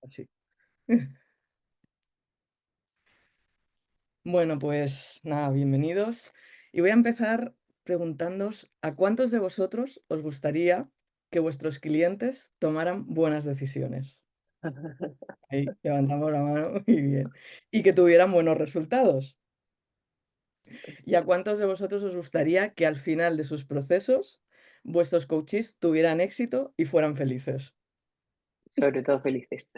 Así. Bueno, pues nada, bienvenidos. Y voy a empezar preguntándoos a cuántos de vosotros os gustaría que vuestros clientes tomaran buenas decisiones. Ahí, levantamos la mano, muy bien. Y que tuvieran buenos resultados. ¿Y a cuántos de vosotros os gustaría que al final de sus procesos vuestros coaches tuvieran éxito y fueran felices? Sobre todo felices.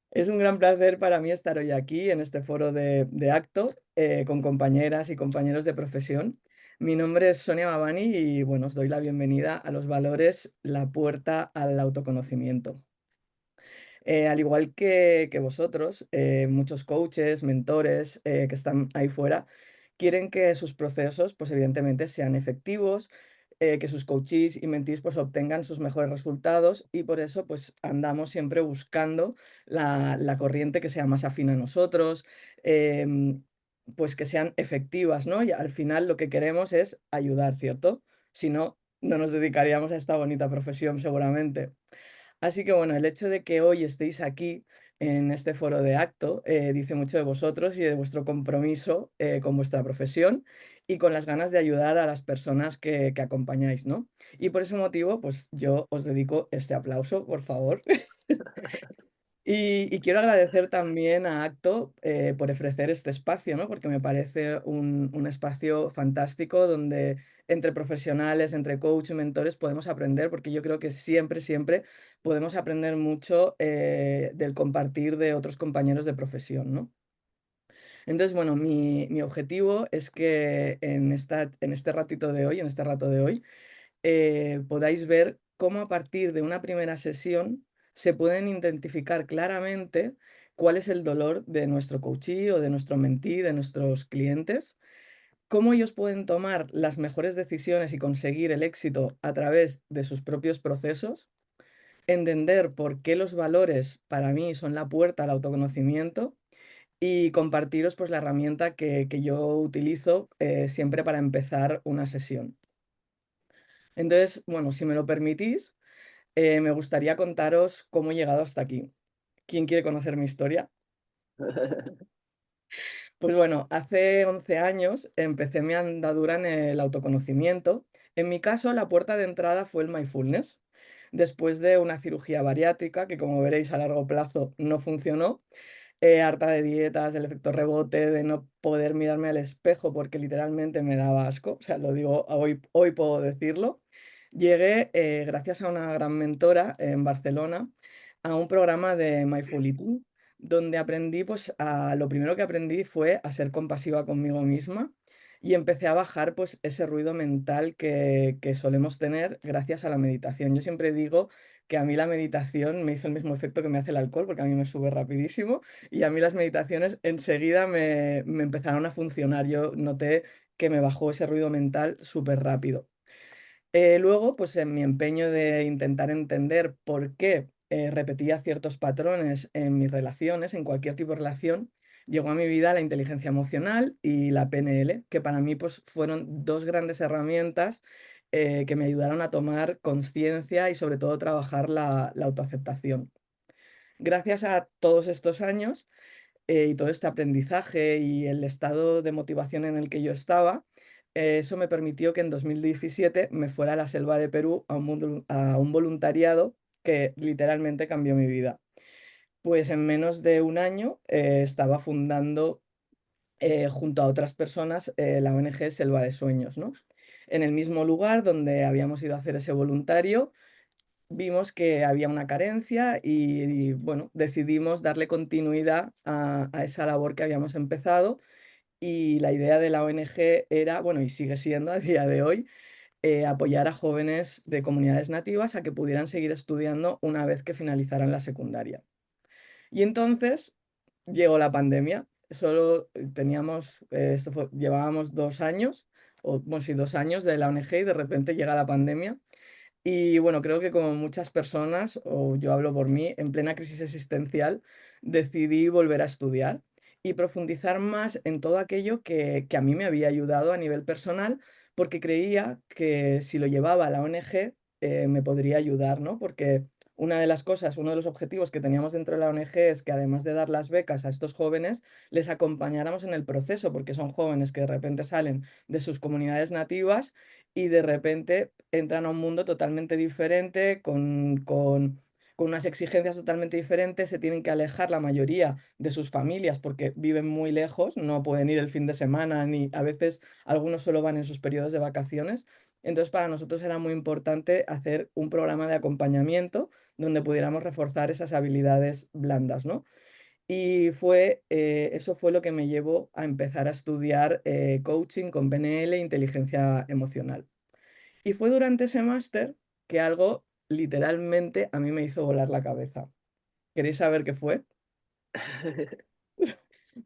Es un gran placer para mí estar hoy aquí en este foro de Acto con compañeras y compañeros de profesión. Mi nombre es Sonia Babani y bueno, os doy la bienvenida a los valores, la puerta al autoconocimiento. Al igual que vosotros, muchos coaches, mentores que están ahí fuera, quieren que sus procesos, pues evidentemente, sean efectivos, que sus coaches y mentees pues obtengan sus mejores resultados y por eso pues andamos siempre buscando la corriente que sea más afín a nosotros, pues que sean efectivas, ¿no? Y al final lo que queremos es ayudar, ¿cierto? Si no, no nos dedicaríamos a esta bonita profesión seguramente. Así que bueno, el hecho de que hoy estéis aquí en este foro de Acto dice mucho de vosotros y de vuestro compromiso con vuestra profesión y con las ganas de ayudar a las personas que acompañáis, ¿no? Y por ese motivo, pues yo os dedico este aplauso, por favor. Y quiero agradecer también a Acto por ofrecer este espacio, ¿no? Porque me parece un espacio fantástico donde entre profesionales, entre coach y mentores podemos aprender, porque yo creo que siempre, siempre podemos aprender mucho del compartir de otros compañeros de profesión, ¿no? Entonces, bueno, mi objetivo es que en este ratito de hoy, en este rato de hoy, podáis ver cómo a partir de una primera sesión se pueden identificar claramente cuál es el dolor de nuestro coachee o de nuestro mentee, de nuestros clientes, cómo ellos pueden tomar las mejores decisiones y conseguir el éxito a través de sus propios procesos, entender por qué los valores para mí son la puerta al autoconocimiento y compartiros pues la herramienta que yo utilizo siempre para empezar una sesión. Entonces, bueno, si me lo permitís, me gustaría contaros cómo he llegado hasta aquí. ¿Quién quiere conocer mi historia? Pues bueno, hace 11 años empecé mi andadura en el autoconocimiento. En mi caso, la puerta de entrada fue el mindfulness. Después de una cirugía bariátrica, que como veréis a largo plazo no funcionó, harta de dietas, del efecto rebote, de no poder mirarme al espejo porque literalmente me daba asco, o sea, lo digo, hoy puedo decirlo. Llegué, gracias a una gran mentora en Barcelona, a un programa de Mindful Eating, donde aprendí, pues, lo primero que aprendí fue a ser compasiva conmigo misma y empecé a bajar, pues, ese ruido mental que solemos tener gracias a la meditación. Yo siempre digo que a mí la meditación me hizo el mismo efecto que me hace el alcohol, porque a mí me sube rapidísimo y a mí las meditaciones enseguida me empezaron a funcionar. Yo noté que me bajó ese ruido mental súper rápido. Luego, pues en mi empeño de intentar entender por qué repetía ciertos patrones en mis relaciones, en cualquier tipo de relación, llegó a mi vida la inteligencia emocional y la PNL, que para mí pues, fueron dos grandes herramientas que me ayudaron a tomar conciencia y sobre todo trabajar la autoaceptación. Gracias a todos estos años y todo este aprendizaje y el estado de motivación en el que yo estaba, eso me permitió que en 2017 me fuera a la selva de Perú a un voluntariado que literalmente cambió mi vida. Pues en menos de un año estaba fundando junto a otras personas la ONG Selva de Sueños, ¿no? En el mismo lugar donde habíamos ido a hacer ese voluntario, vimos que había una carencia y, bueno, decidimos darle continuidad a esa labor que habíamos empezado y la idea de la ONG era, bueno, y sigue siendo a día de hoy, apoyar a jóvenes de comunidades nativas a que pudieran seguir estudiando una vez que finalizaran la secundaria. Y entonces llegó la pandemia. Solo teníamos, llevábamos 2 años, o bueno, sí, 2 años de la ONG y de repente llega la pandemia y bueno, creo que como muchas personas, o yo hablo por mí, en plena crisis existencial, decidí volver a estudiar y profundizar más en todo aquello que a mí me había ayudado a nivel personal, porque creía que si lo llevaba a la ONG me podría ayudar, ¿no? Porque una de las cosas, uno de los objetivos que teníamos dentro de la ONG es que además de dar las becas a estos jóvenes, les acompañáramos en el proceso, porque son jóvenes que de repente salen de sus comunidades nativas y de repente entran a un mundo totalmente diferente, con unas exigencias totalmente diferentes, se tienen que alejar la mayoría de sus familias porque viven muy lejos, no pueden ir el fin de semana, ni a veces algunos solo van en sus periodos de vacaciones. Entonces, para nosotros era muy importante hacer un programa de acompañamiento donde pudiéramos reforzar esas habilidades blandas, ¿no? Y eso fue lo que me llevó a empezar a estudiar coaching con PNL e inteligencia emocional. Y fue durante ese máster que algo literalmente a mí me hizo volar la cabeza. ¿Queréis saber qué fue?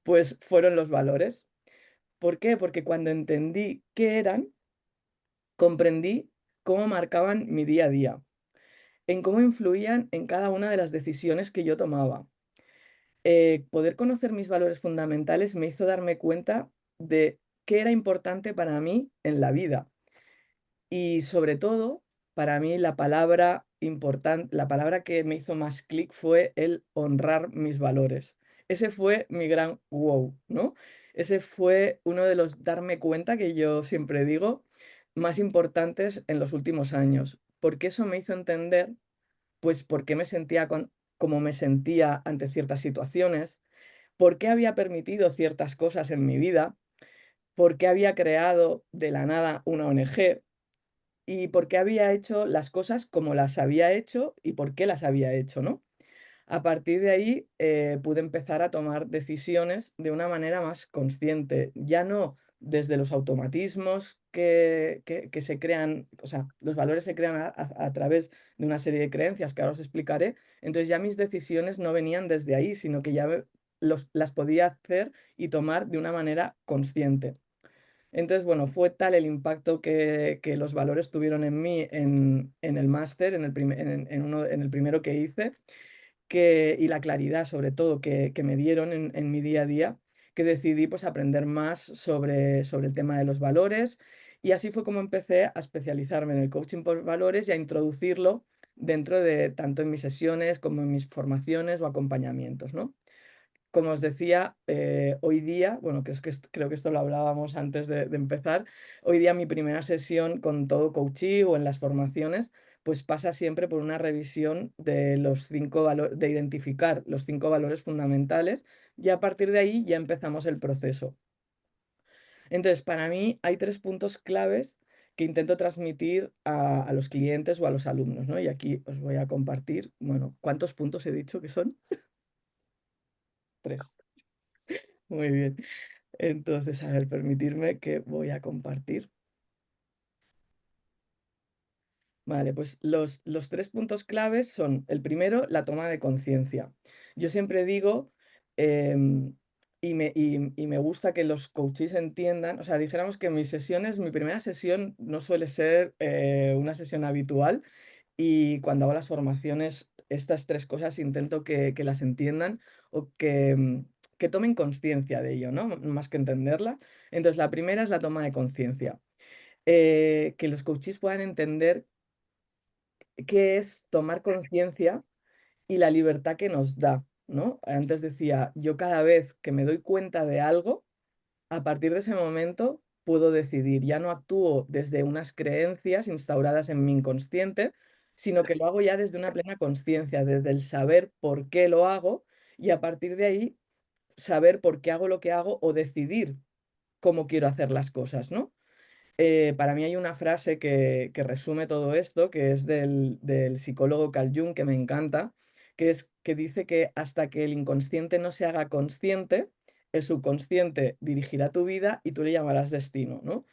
Pues fueron los valores. ¿Por qué? Porque cuando entendí qué eran, comprendí cómo marcaban mi día a día, en cómo influían en cada una de las decisiones que yo tomaba. Poder conocer mis valores fundamentales me hizo darme cuenta de qué era importante para mí en la vida. Y sobre todo, para mí la palabra que me hizo más clic fue el honrar mis valores. Ese fue mi gran wow, ¿no? Ese fue uno de los darme cuenta que yo siempre digo más importantes en los últimos años, porque eso me hizo entender, pues, por qué me sentía como me sentía ante ciertas situaciones, por qué había permitido ciertas cosas en mi vida, por qué había creado de la nada una ONG, y por qué había hecho las cosas como las había hecho y por qué las había hecho, ¿no? A partir de ahí, pude empezar a tomar decisiones de una manera más consciente, ya no desde los automatismos que se crean, o sea, los valores se crean a través de una serie de creencias que ahora os explicaré. Entonces ya mis decisiones no venían desde ahí, sino que ya las podía hacer y tomar de una manera consciente. Entonces, bueno, fue tal el impacto que los valores tuvieron en mí en el máster, en el primero que hice, y la claridad sobre todo que me dieron en mi día a día, que decidí pues aprender más sobre el tema de los valores, y así fue como empecé a especializarme en el coaching por valores y a introducirlo dentro de tanto en mis sesiones como en mis formaciones o acompañamientos, ¿no? Como os decía, hoy día, bueno, creo que esto lo hablábamos antes de empezar, hoy día mi primera sesión con todo coaching o en las formaciones, pues pasa siempre por una revisión de los 5 valores, de identificar los 5 valores fundamentales, y a partir de ahí ya empezamos el proceso. Entonces, para mí hay 3 puntos claves que intento transmitir a los clientes o a los alumnos, ¿no? Y aquí os voy a compartir, bueno, ¿cuántos puntos he dicho que son? 3. Muy bien. Entonces, a ver, permitirme que voy a compartir. Vale, pues los 3 puntos claves son, el primero, la toma de conciencia. Yo siempre digo, em, y me gusta que los coaches entiendan, o sea, dijéramos que mis sesiones, mi primera sesión no suele ser una sesión habitual, y cuando hago las formaciones, estas 3 cosas intento que las entiendan o que tomen conciencia de ello, ¿no? Más que entenderla. Entonces, la primera es la toma de conciencia. Que los coaches puedan entender qué es tomar conciencia y la libertad que nos da, ¿no? Antes decía, yo cada vez que me doy cuenta de algo, a partir de ese momento puedo decidir, ya no actúo desde unas creencias instauradas en mi inconsciente, sino que lo hago ya desde una plena conciencia, desde el saber por qué lo hago, y a partir de ahí saber por qué hago lo que hago o decidir cómo quiero hacer las cosas, ¿no? Para mí hay una frase que resume todo esto, que es del psicólogo Carl Jung, que me encanta, que dice que hasta que el inconsciente no se haga consciente, el subconsciente dirigirá tu vida y tú le llamarás destino, ¿no?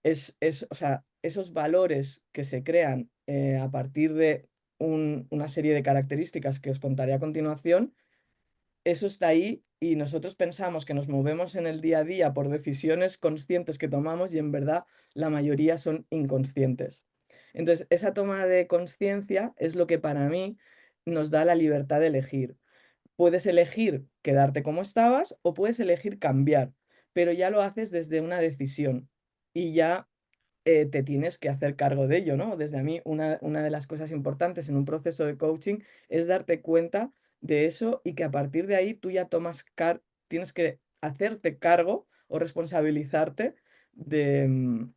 O sea, esos valores que se crean a partir de una serie de características que os contaré a continuación, eso está ahí, y nosotros pensamos que nos movemos en el día a día por decisiones conscientes que tomamos, y en verdad la mayoría son inconscientes. Entonces, esa toma de conciencia es lo que para mí nos da la libertad de elegir. Puedes elegir quedarte como estabas o puedes elegir cambiar, pero ya lo haces desde una decisión y ya te tienes que hacer cargo de ello, ¿no? Desde a mí, una de las cosas importantes en un proceso de coaching es darte cuenta de eso y que a partir de ahí tú ya tienes que hacerte cargo o responsabilizarte de,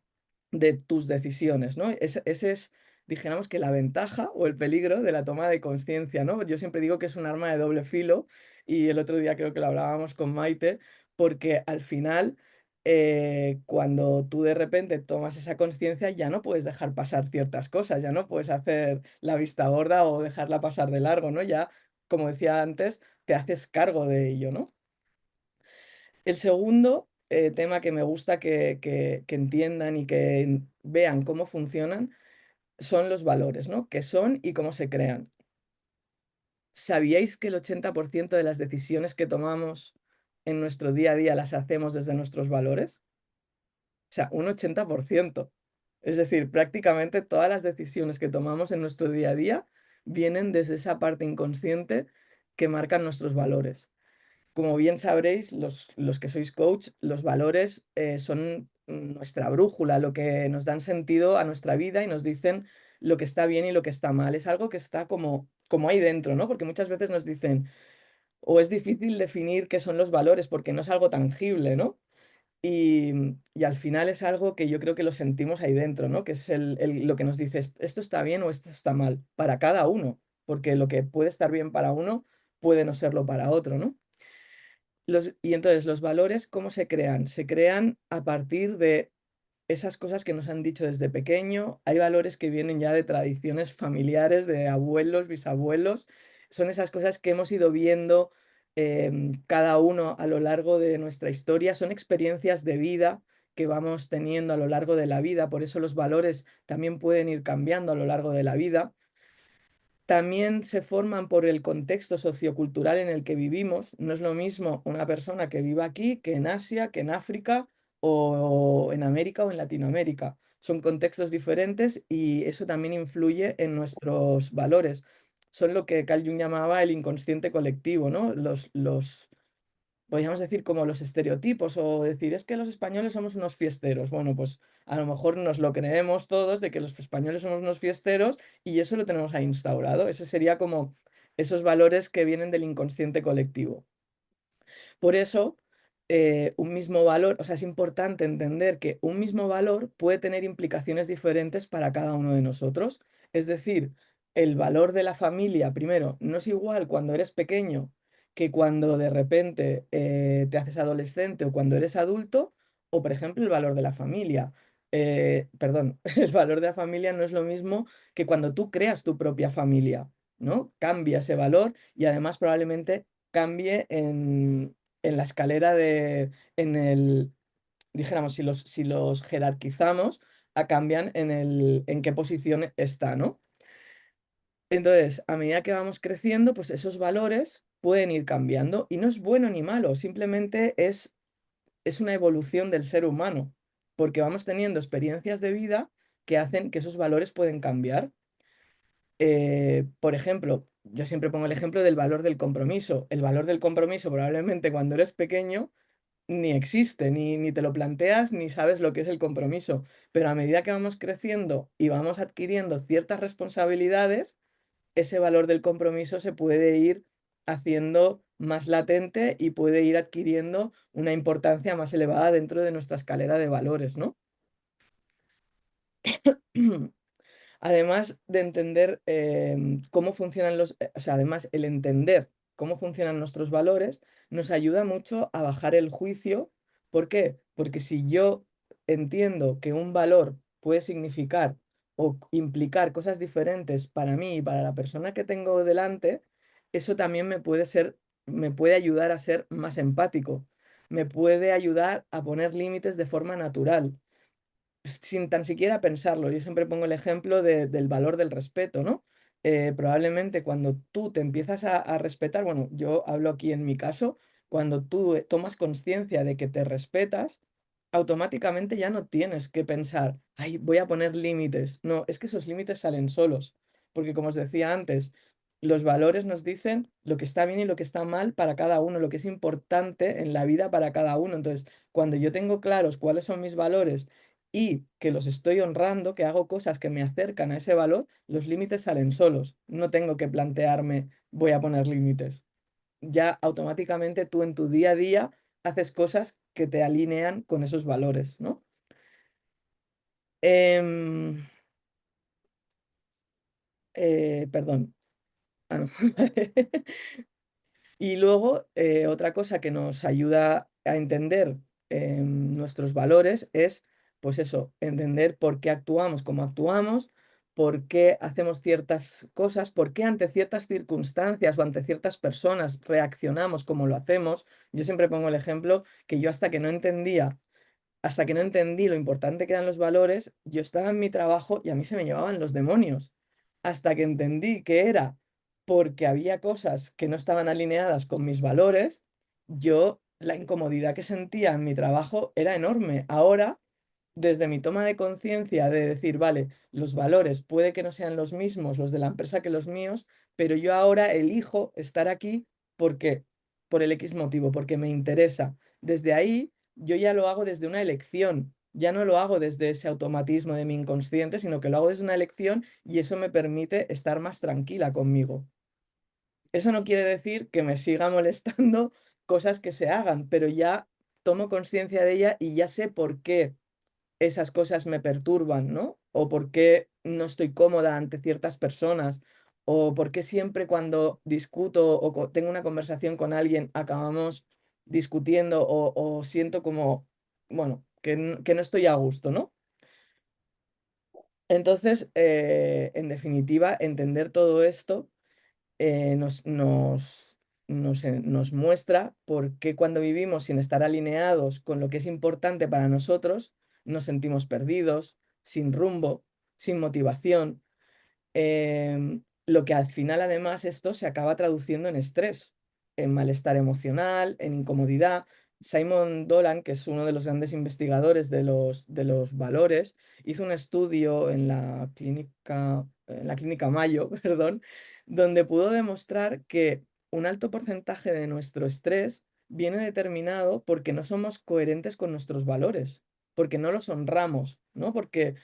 de tus decisiones, ¿no? Ese es, dijéramos que la ventaja o el peligro de la toma de conciencia, ¿no? Yo siempre digo que es un arma de doble filo y el otro día creo que lo hablábamos con Maite, porque al final, cuando tú de repente tomas esa conciencia, ya no puedes dejar pasar ciertas cosas, ya no puedes hacer la vista gorda o dejarla pasar de largo, ¿no? Ya, como decía antes, te haces cargo de ello, ¿no? El segundo tema que me gusta que entiendan y que vean cómo funcionan son los valores, ¿no? ¿Qué son y cómo se crean? ¿Sabíais que el 80% de las decisiones que tomamos en nuestro día a día las hacemos desde nuestros valores? O sea, un 80%. Es decir, prácticamente todas las decisiones que tomamos en nuestro día a día vienen desde esa parte inconsciente que marcan nuestros valores. Como bien sabréis, los que sois coach, los valores son nuestra brújula, lo que nos dan sentido a nuestra vida y nos dicen lo que está bien y lo que está mal. Es algo que está como ahí dentro, ¿no? Porque muchas veces nos dicen, o es difícil definir qué son los valores porque no es algo tangible, ¿no? Y al final es algo que yo creo que lo sentimos ahí dentro, ¿no? Que es lo que nos dice, esto está bien o esto está mal, para cada uno, porque lo que puede estar bien para uno puede no serlo para otro, ¿no? Y entonces, los valores, ¿cómo se crean? Se crean a partir de esas cosas que nos han dicho desde pequeño. Hay valores que vienen ya de tradiciones familiares, de abuelos, bisabuelos. Son esas cosas que hemos ido viendo cada uno a lo largo de nuestra historia. Son experiencias de vida que vamos teniendo a lo largo de la vida. Por eso los valores también pueden ir cambiando a lo largo de la vida. También se forman por el contexto sociocultural en el que vivimos. No es lo mismo una persona que viva aquí que en Asia, que en África o en América o en Latinoamérica. Son contextos diferentes y eso también influye en nuestros valores. Son lo que Carl Jung llamaba el inconsciente colectivo, ¿no? Podríamos decir como los estereotipos o decir, es que los españoles somos unos fiesteros. Bueno, pues a lo mejor nos lo creemos todos de que los españoles somos unos fiesteros y eso lo tenemos ahí instaurado. Ese sería como esos valores que vienen del inconsciente colectivo. Por eso, un mismo valor, o sea, es importante entender que un mismo valor puede tener implicaciones diferentes para cada uno de nosotros. Es decir, el valor de la familia, primero, no es igual cuando eres pequeño que cuando de repente te haces adolescente o cuando eres adulto, o por ejemplo, el valor de la familia. Perdón, el valor de la familia no es lo mismo que cuando tú creas tu propia familia, ¿no? Cambia ese valor y además probablemente cambie en la escalera dijéramos, si los jerarquizamos, cambian en qué posición está, ¿no? Entonces, a medida que vamos creciendo, pues esos valores pueden ir cambiando y no es bueno ni malo, simplemente es una evolución del ser humano, porque vamos teniendo experiencias de vida que hacen que esos valores pueden cambiar. Por ejemplo, yo siempre pongo el ejemplo del valor del compromiso. El valor del compromiso probablemente cuando eres pequeño ni existe, ni te lo planteas, ni sabes lo que es el compromiso. Pero a medida que vamos creciendo y vamos adquiriendo ciertas responsabilidades, ese valor del compromiso se puede ir haciendo más latente y puede ir adquiriendo una importancia más elevada dentro de nuestra escalera de valores, ¿no? Además de entender cómo funcionan o sea, además el entender cómo funcionan nuestros valores nos ayuda mucho a bajar el juicio. ¿Por qué? Porque si yo entiendo que un valor puede significar o implicar cosas diferentes para mí y para la persona que tengo delante, eso también me puede ayudar a ser más empático, me puede ayudar a poner límites de forma natural sin tan siquiera pensarlo. Yo siempre pongo el ejemplo del valor del respeto, ¿no? Probablemente cuando tú te empiezas a respetar, bueno, yo hablo aquí en mi caso, cuando tú tomas conciencia de que te respetas, automáticamente ya no tienes que pensar, ay, voy a poner límites. No, es que esos límites salen solos, porque como os decía antes, los valores nos dicen lo que está bien y lo que está mal para cada uno, lo que es importante en la vida para cada uno. Entonces, cuando yo tengo claros cuáles son mis valores, y que los estoy honrando, que hago cosas que me acercan a ese valor, los límites salen solos. No tengo que plantearme, voy a poner límites. Ya automáticamente tú en tu día a día haces cosas que te alinean con esos valores, ¿no? Em, perdón. Ah, no. Y luego, otra cosa que nos ayuda a entender nuestros valores es, pues eso, entender por qué actuamos como actuamos, por qué hacemos ciertas cosas, por qué ante ciertas circunstancias o ante ciertas personas reaccionamos como lo hacemos. Yo siempre pongo el ejemplo que yo hasta que no entendí lo importante que eran los valores, yo estaba en mi trabajo y a mí se me llevaban los demonios. Hasta que entendí que era porque había cosas que no estaban alineadas con mis valores, yo la incomodidad que sentía en mi trabajo era enorme. Ahora, desde mi toma de conciencia de decir, vale, los valores puede que no sean los mismos, los de la empresa, que los míos, pero yo ahora elijo estar aquí porque, por el X motivo, porque me interesa. Desde ahí, yo ya lo hago desde una elección. Ya no lo hago desde ese automatismo de mi inconsciente, sino que lo hago desde una elección y eso me permite estar más tranquila conmigo. Eso no quiere decir que me siga molestando cosas que se hagan, pero ya tomo conciencia de ella y ya sé por qué esas cosas me perturban, ¿no? O por qué no estoy cómoda ante ciertas personas, o por qué siempre cuando discuto o tengo una conversación con alguien acabamos discutiendo o siento como, bueno, que no estoy a gusto, ¿no? Entonces, en definitiva, entender todo esto nos muestra por qué cuando vivimos sin estar alineados con lo que es importante para nosotros, nos sentimos perdidos, sin rumbo, sin motivación, lo que al final además esto se acaba traduciendo en estrés, en malestar emocional, en incomodidad. Simon Dolan, que es uno de los grandes investigadores de los valores, hizo un estudio en la clínica Mayo, perdón, donde pudo demostrar que un alto porcentaje de nuestro estrés viene determinado porque no somos coherentes con nuestros valores, porque no los honramos, ¿no? Porque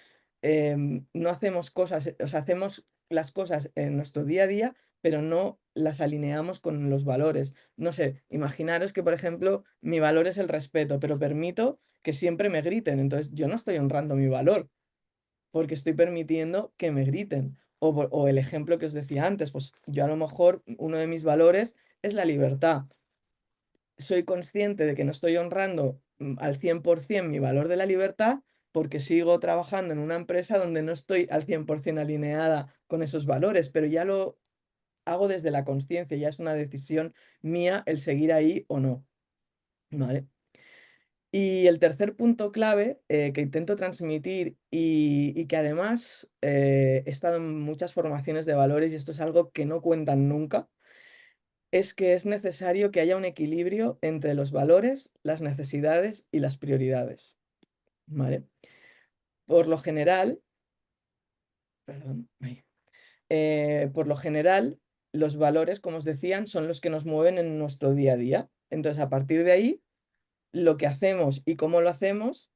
no hacemos cosas, o sea, hacemos las cosas en nuestro día a día, pero no las alineamos con los valores. No sé, imaginaros que, por ejemplo, mi valor es el respeto, pero permito que siempre me griten. Entonces, yo no estoy honrando mi valor porque estoy permitiendo que me griten. O el ejemplo que os decía antes, pues yo a lo mejor uno de mis valores es la libertad. Soy consciente de que no estoy honrando al 100% mi valor de la libertad porque sigo trabajando en una empresa donde no estoy al 100% alineada con esos valores, pero ya lo hago desde la conciencia, ya es una decisión mía el seguir ahí o no. ¿Vale? Y el tercer punto clave que intento transmitir y que además he estado en muchas formaciones de valores y esto es algo que no cuentan nunca, es que es necesario que haya un equilibrio entre los valores, las necesidades y las prioridades, ¿vale? Por lo general, perdón, por lo general, los valores, como os decían, son los que nos mueven en nuestro día a día. Entonces, a partir de ahí, lo que hacemos y cómo lo hacemos,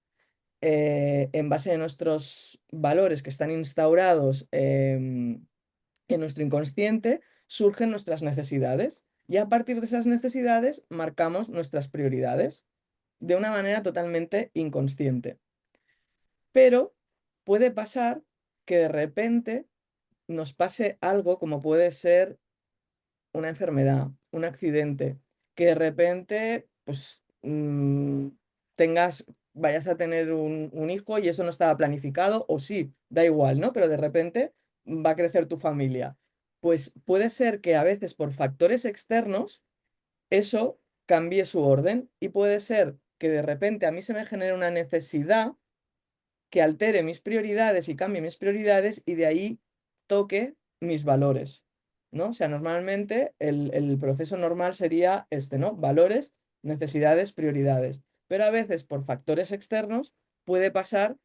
en base a nuestros valores que están instaurados en nuestro inconsciente, surgen nuestras necesidades. Y a partir de esas necesidades marcamos nuestras prioridades de una manera totalmente inconsciente. Pero puede pasar que de repente nos pase algo como puede ser una enfermedad, un accidente, que de repente pues vayas a tener un hijo y eso no estaba planificado, o sí, da igual, ¿no? Pero de repente va a crecer tu familia. Pues puede ser que a veces por factores externos eso cambie su orden y puede ser que de repente a mí se me genere una necesidad que altere mis prioridades y cambie mis prioridades y de ahí toque mis valores, ¿no? O sea, normalmente el proceso normal sería este, ¿no? Valores, necesidades, prioridades. Pero a veces por factores externos puede pasar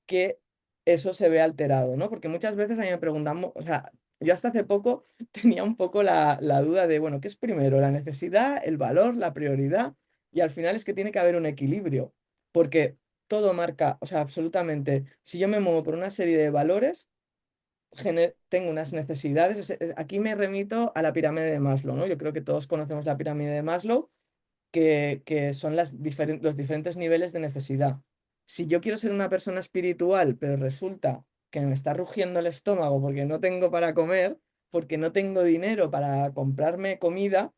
que eso se ve alterado, ¿no? Porque muchas veces a mí me preguntamos, o sea, yo hasta hace poco tenía un poco la duda de, bueno, ¿qué es primero? ¿La necesidad, el valor, la prioridad? Y al final es que tiene que haber un equilibrio, porque todo marca, o sea, absolutamente, si yo me muevo por una serie de valores, tengo unas necesidades. O sea, aquí me remito a la pirámide de Maslow, ¿no? Yo creo que todos conocemos la pirámide de Maslow, que son los diferentes niveles de necesidad. Si yo quiero ser una persona espiritual, pero resulta que me está rugiendo el estómago porque no tengo para comer, porque no tengo dinero para comprarme comida,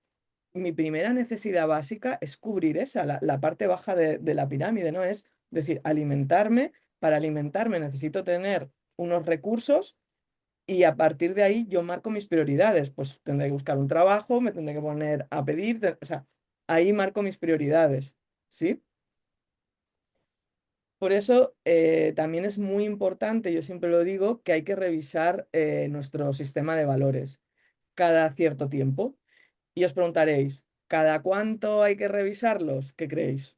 mi primera necesidad básica es cubrir esa, la parte baja de la pirámide, ¿no? Es decir, alimentarme. Para alimentarme necesito tener unos recursos y a partir de ahí yo marco mis prioridades. Pues tendré que buscar un trabajo, me tendré que poner a pedir, o sea, ahí marco mis prioridades, ¿sí? Por eso también es muy importante, yo siempre lo digo, que hay que revisar nuestro sistema de valores cada cierto tiempo. Y os preguntaréis, ¿cada cuánto hay que revisarlos? ¿Qué creéis?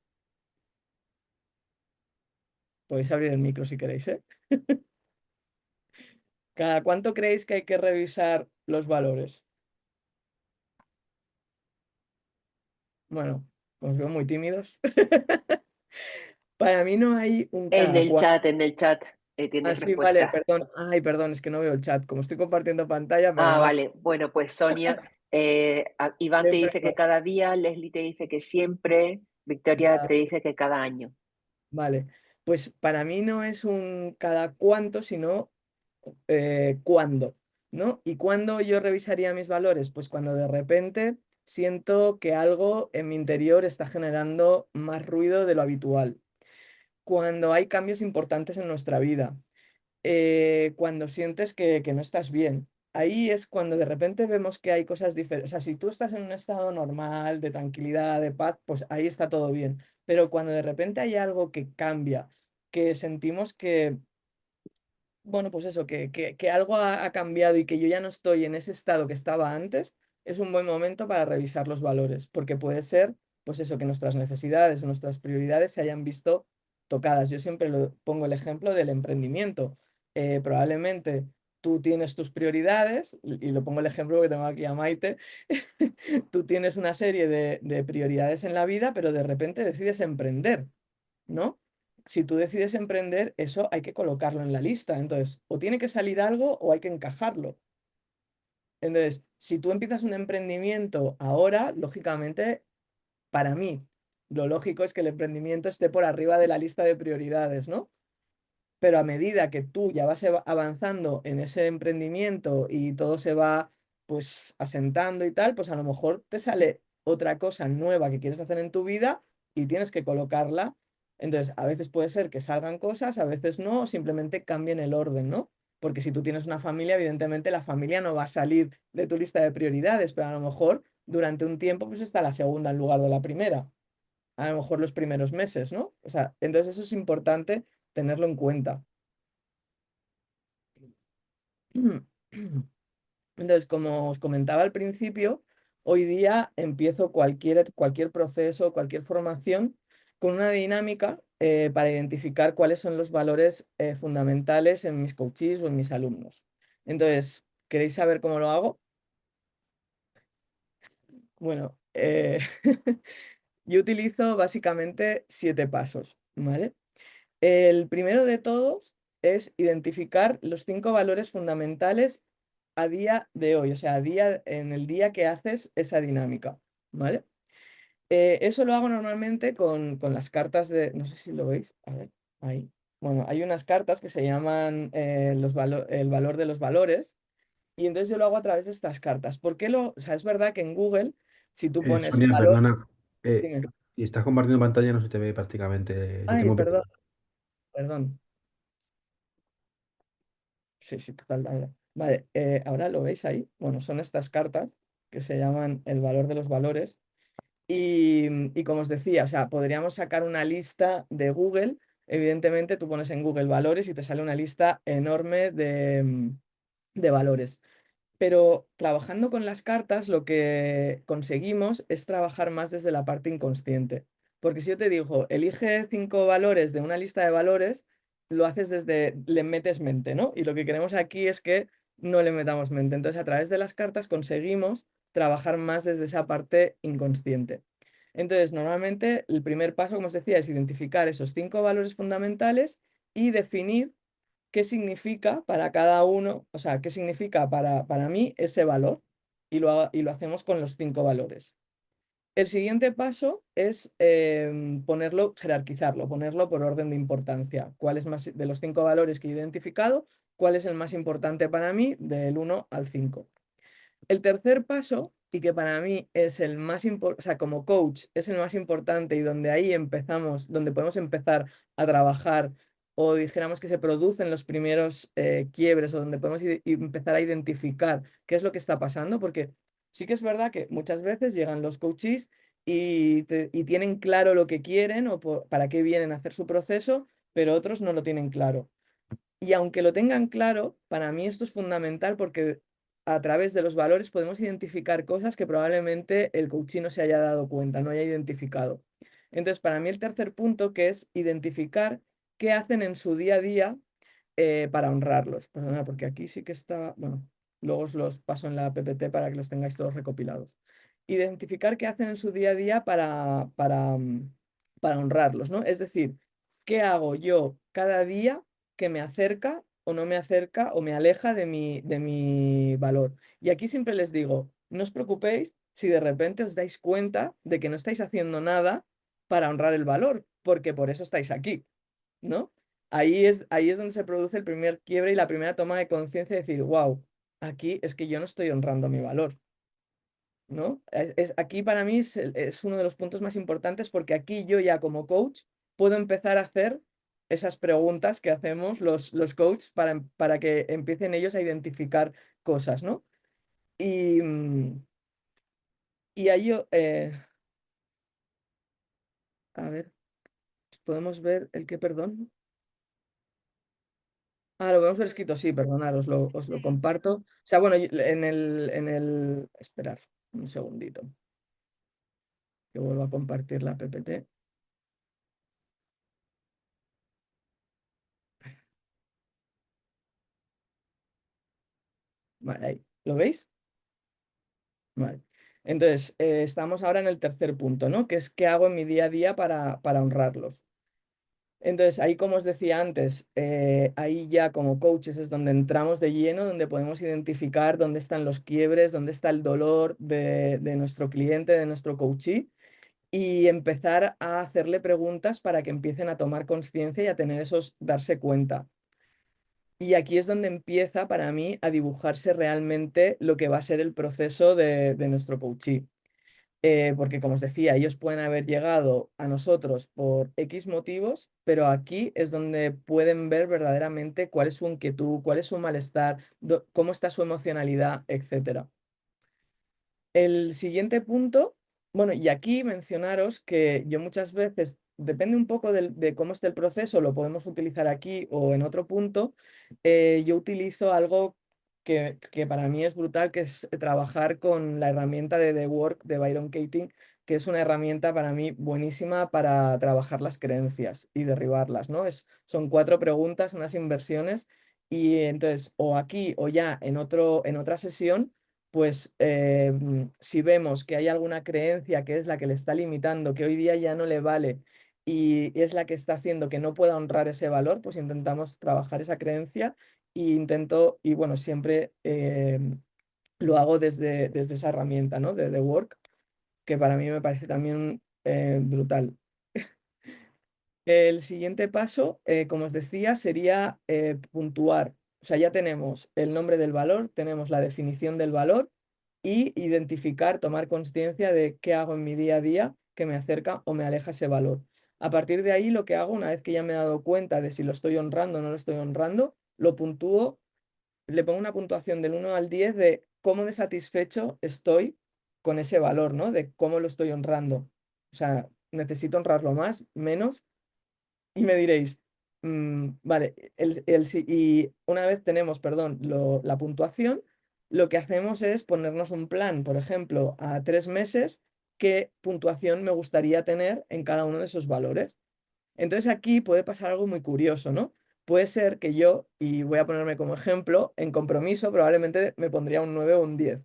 Podéis abrir el micro si queréis, ¿eh? ¿Cada cuánto creéis que hay que revisar los valores? Bueno, os veo muy tímidos. Para mí no hay un En cada el cuánto. chat, en el chat, Ah, tienes sí, vale, respuesta. perdón. Ay, perdón, es que no veo el chat. Como estoy compartiendo pantalla, Ah, perdona. vale. Bueno, pues Sonia, Iván te dice que Perdón. cada día, Leslie te dice que siempre, Victoria te dice que cada año. Vale, pues para mí no es un cada cuánto, sino cuándo, ¿no? ¿Y cuándo yo revisaría mis valores? Pues cuando de repente siento que algo en mi interior está generando más ruido de lo habitual, cuando hay cambios importantes en nuestra vida, cuando sientes que no estás bien. Ahí es cuando de repente vemos que hay cosas diferentes. O sea, si tú estás en un estado normal, de tranquilidad, de paz, pues ahí está todo bien. Pero cuando de repente hay algo que cambia, que sentimos que, bueno, pues eso, que algo ha cambiado y que yo ya no estoy en ese estado que estaba antes, es un buen momento para revisar los valores, porque puede ser, pues eso, que nuestras necesidades o nuestras prioridades se hayan visto tocadas. Yo siempre pongo el ejemplo del emprendimiento. Probablemente tú tienes tus prioridades, y lo pongo el ejemplo que tengo aquí a Maite, tú tienes una serie de prioridades en la vida, pero de repente decides emprender, ¿no? Si tú decides emprender, eso hay que colocarlo en la lista. Entonces, o tiene que salir algo o hay que encajarlo. Entonces, si tú empiezas un emprendimiento ahora, lógicamente, para mí, lo lógico es que el emprendimiento esté por arriba de la lista de prioridades, ¿no? Pero a medida que tú ya vas avanzando en ese emprendimiento y todo se va pues asentando y tal, pues a lo mejor te sale otra cosa nueva que quieres hacer en tu vida y tienes que colocarla. Entonces, a veces puede ser que salgan cosas, a veces no, o simplemente cambien el orden, ¿no? Porque si tú tienes una familia, evidentemente la familia no va a salir de tu lista de prioridades, pero a lo mejor durante un tiempo pues está la segunda en lugar de la primera, a lo mejor los primeros meses, ¿no? O sea, entonces eso es importante tenerlo en cuenta. Entonces, como os comentaba al principio, hoy día empiezo cualquier proceso, cualquier formación con una dinámica para identificar cuáles son los valores fundamentales en mis coaches o en mis alumnos. Entonces, ¿queréis saber cómo lo hago? Bueno, yo utilizo básicamente 7 pasos, ¿vale? El primero de todos es identificar los 5 valores fundamentales a día de hoy, o sea, en el día que haces esa dinámica, ¿vale? Eso lo hago normalmente con las cartas no sé si lo veis, a ver, ahí. Bueno, hay unas cartas que se llaman el valor de los valores y entonces yo lo hago a través de estas cartas. O sea, es verdad que en Google, si tú pones Sonia, valor, perdona. dime. Si estás compartiendo pantalla no se te ve prácticamente. Yo Ay, tengo que... perdón, perdón. Sí, sí, total. Vale, vale, ahora lo veis ahí. Bueno, son estas cartas que se llaman el valor de los valores. Y como os decía, o sea, podríamos sacar una lista de Google. Evidentemente, tú pones en Google valores y te sale una lista enorme de valores. Pero trabajando con las cartas, lo que conseguimos es trabajar más desde la parte inconsciente. Porque si yo te digo, elige 5 valores de una lista de valores, lo haces le metes mente, ¿no? Y lo que queremos aquí es que no le metamos mente. Entonces, a través de las cartas conseguimos trabajar más desde esa parte inconsciente. Entonces, normalmente el primer paso, como os decía, es identificar esos 5 valores fundamentales y definir qué significa para cada uno, o sea, qué significa para mí ese valor. Y lo hacemos con los 5 valores. El siguiente paso es ponerlo, jerarquizarlo, ponerlo por orden de importancia. ¿Cuál es más de los 5 valores que he identificado? ¿Cuál es el más importante para mí del 1 al 5? El tercer paso, y que para mí es el más importante, o sea, como coach es el más importante y donde ahí empezamos, donde podemos empezar a trabajar o dijéramos que se producen los primeros quiebres o donde podemos empezar a identificar qué es lo que está pasando, porque sí que es verdad que muchas veces llegan los coaches y tienen claro lo que quieren o para qué vienen a hacer su proceso, pero otros no lo tienen claro. Y aunque lo tengan claro, para mí esto es fundamental porque a través de los valores podemos identificar cosas que probablemente el coachee no se haya dado cuenta, no haya identificado. Entonces, para mí el tercer punto, que es identificar qué hacen en su día a día para honrarlos. Perdona, porque aquí sí que está, bueno, luego os los paso en la PPT para que los tengáis todos recopilados. Identificar qué hacen en su día a día para honrarlos, ¿no? Es decir, ¿qué hago yo cada día que me acerca o no me acerca o me aleja de mi valor? Y aquí siempre les digo, no os preocupéis si de repente os dais cuenta de que no estáis haciendo nada para honrar el valor, porque por eso estáis aquí, ¿no? Ahí es donde se produce el primer quiebre y la primera toma de conciencia de decir, wow, aquí es que yo no estoy honrando mi valor, ¿no? Aquí para mí es uno de los puntos más importantes porque aquí yo ya como coach puedo empezar a hacer esas preguntas que hacemos los coaches para que empiecen ellos a identificar cosas, ¿no? Y, y ahí yo, a ver, podemos ver el que, perdón. Ah, lo podemos ver escrito, sí, perdonad, os lo comparto. O sea, bueno, esperar un segundito, que vuelvo a compartir la PPT. Vale, ahí. ¿Lo veis? Vale. Entonces, estamos ahora en el tercer punto, ¿no? Que es qué hago en mi día a día para honrarlos. Entonces, ahí como os decía antes, ahí ya como coaches es donde entramos de lleno, donde podemos identificar dónde están los quiebres, dónde está el dolor de nuestro cliente, de nuestro coachee, y empezar a hacerle preguntas para que empiecen a tomar conciencia y a tener esos, darse cuenta. Y aquí es donde empieza para mí a dibujarse realmente lo que va a ser el proceso de nuestro coachee. Porque como os decía, ellos pueden haber llegado a nosotros por X motivos, pero aquí es donde pueden ver verdaderamente cuál es su inquietud, cuál es su malestar, cómo está su emocionalidad, etcétera. El siguiente punto, bueno, y aquí mencionaros que yo muchas veces, depende un poco de cómo esté el proceso, lo podemos utilizar aquí o en otro punto, yo utilizo algo que para mí es brutal, que es trabajar con la herramienta de The Work de Byron Katie, que es una herramienta para mí buenísima para trabajar las creencias y derribarlas, ¿no? Son 4 preguntas, unas inversiones, y entonces, o aquí o ya en otra sesión pues si vemos que hay alguna creencia que es la que le está limitando, que hoy día ya no le vale y es la que está haciendo que no pueda honrar ese valor, pues intentamos trabajar esa creencia y bueno, siempre lo hago desde esa herramienta, ¿no? De The Work, que para mí me parece también brutal. El siguiente paso, como os decía, sería puntuar. O sea, ya tenemos el nombre del valor, tenemos la definición del valor y identificar, tomar conciencia de qué hago en mi día a día que me acerca o me aleja ese valor. A partir de ahí, lo que hago, una vez que ya me he dado cuenta de si lo estoy honrando o no lo estoy honrando, lo puntúo, le pongo una puntuación del 1 al 10 de cómo de satisfecho estoy con ese valor, ¿no? De cómo lo estoy honrando. O sea, necesito honrarlo más, menos y me diréis, vale, y una vez tenemos, perdón, la puntuación, lo que hacemos es ponernos un plan, por ejemplo, a 3 meses, qué puntuación me gustaría tener en cada uno de esos valores. Entonces aquí puede pasar algo muy curioso, ¿no? Puede ser que yo, y voy a ponerme como ejemplo, en compromiso probablemente me pondría un 9 o un 10.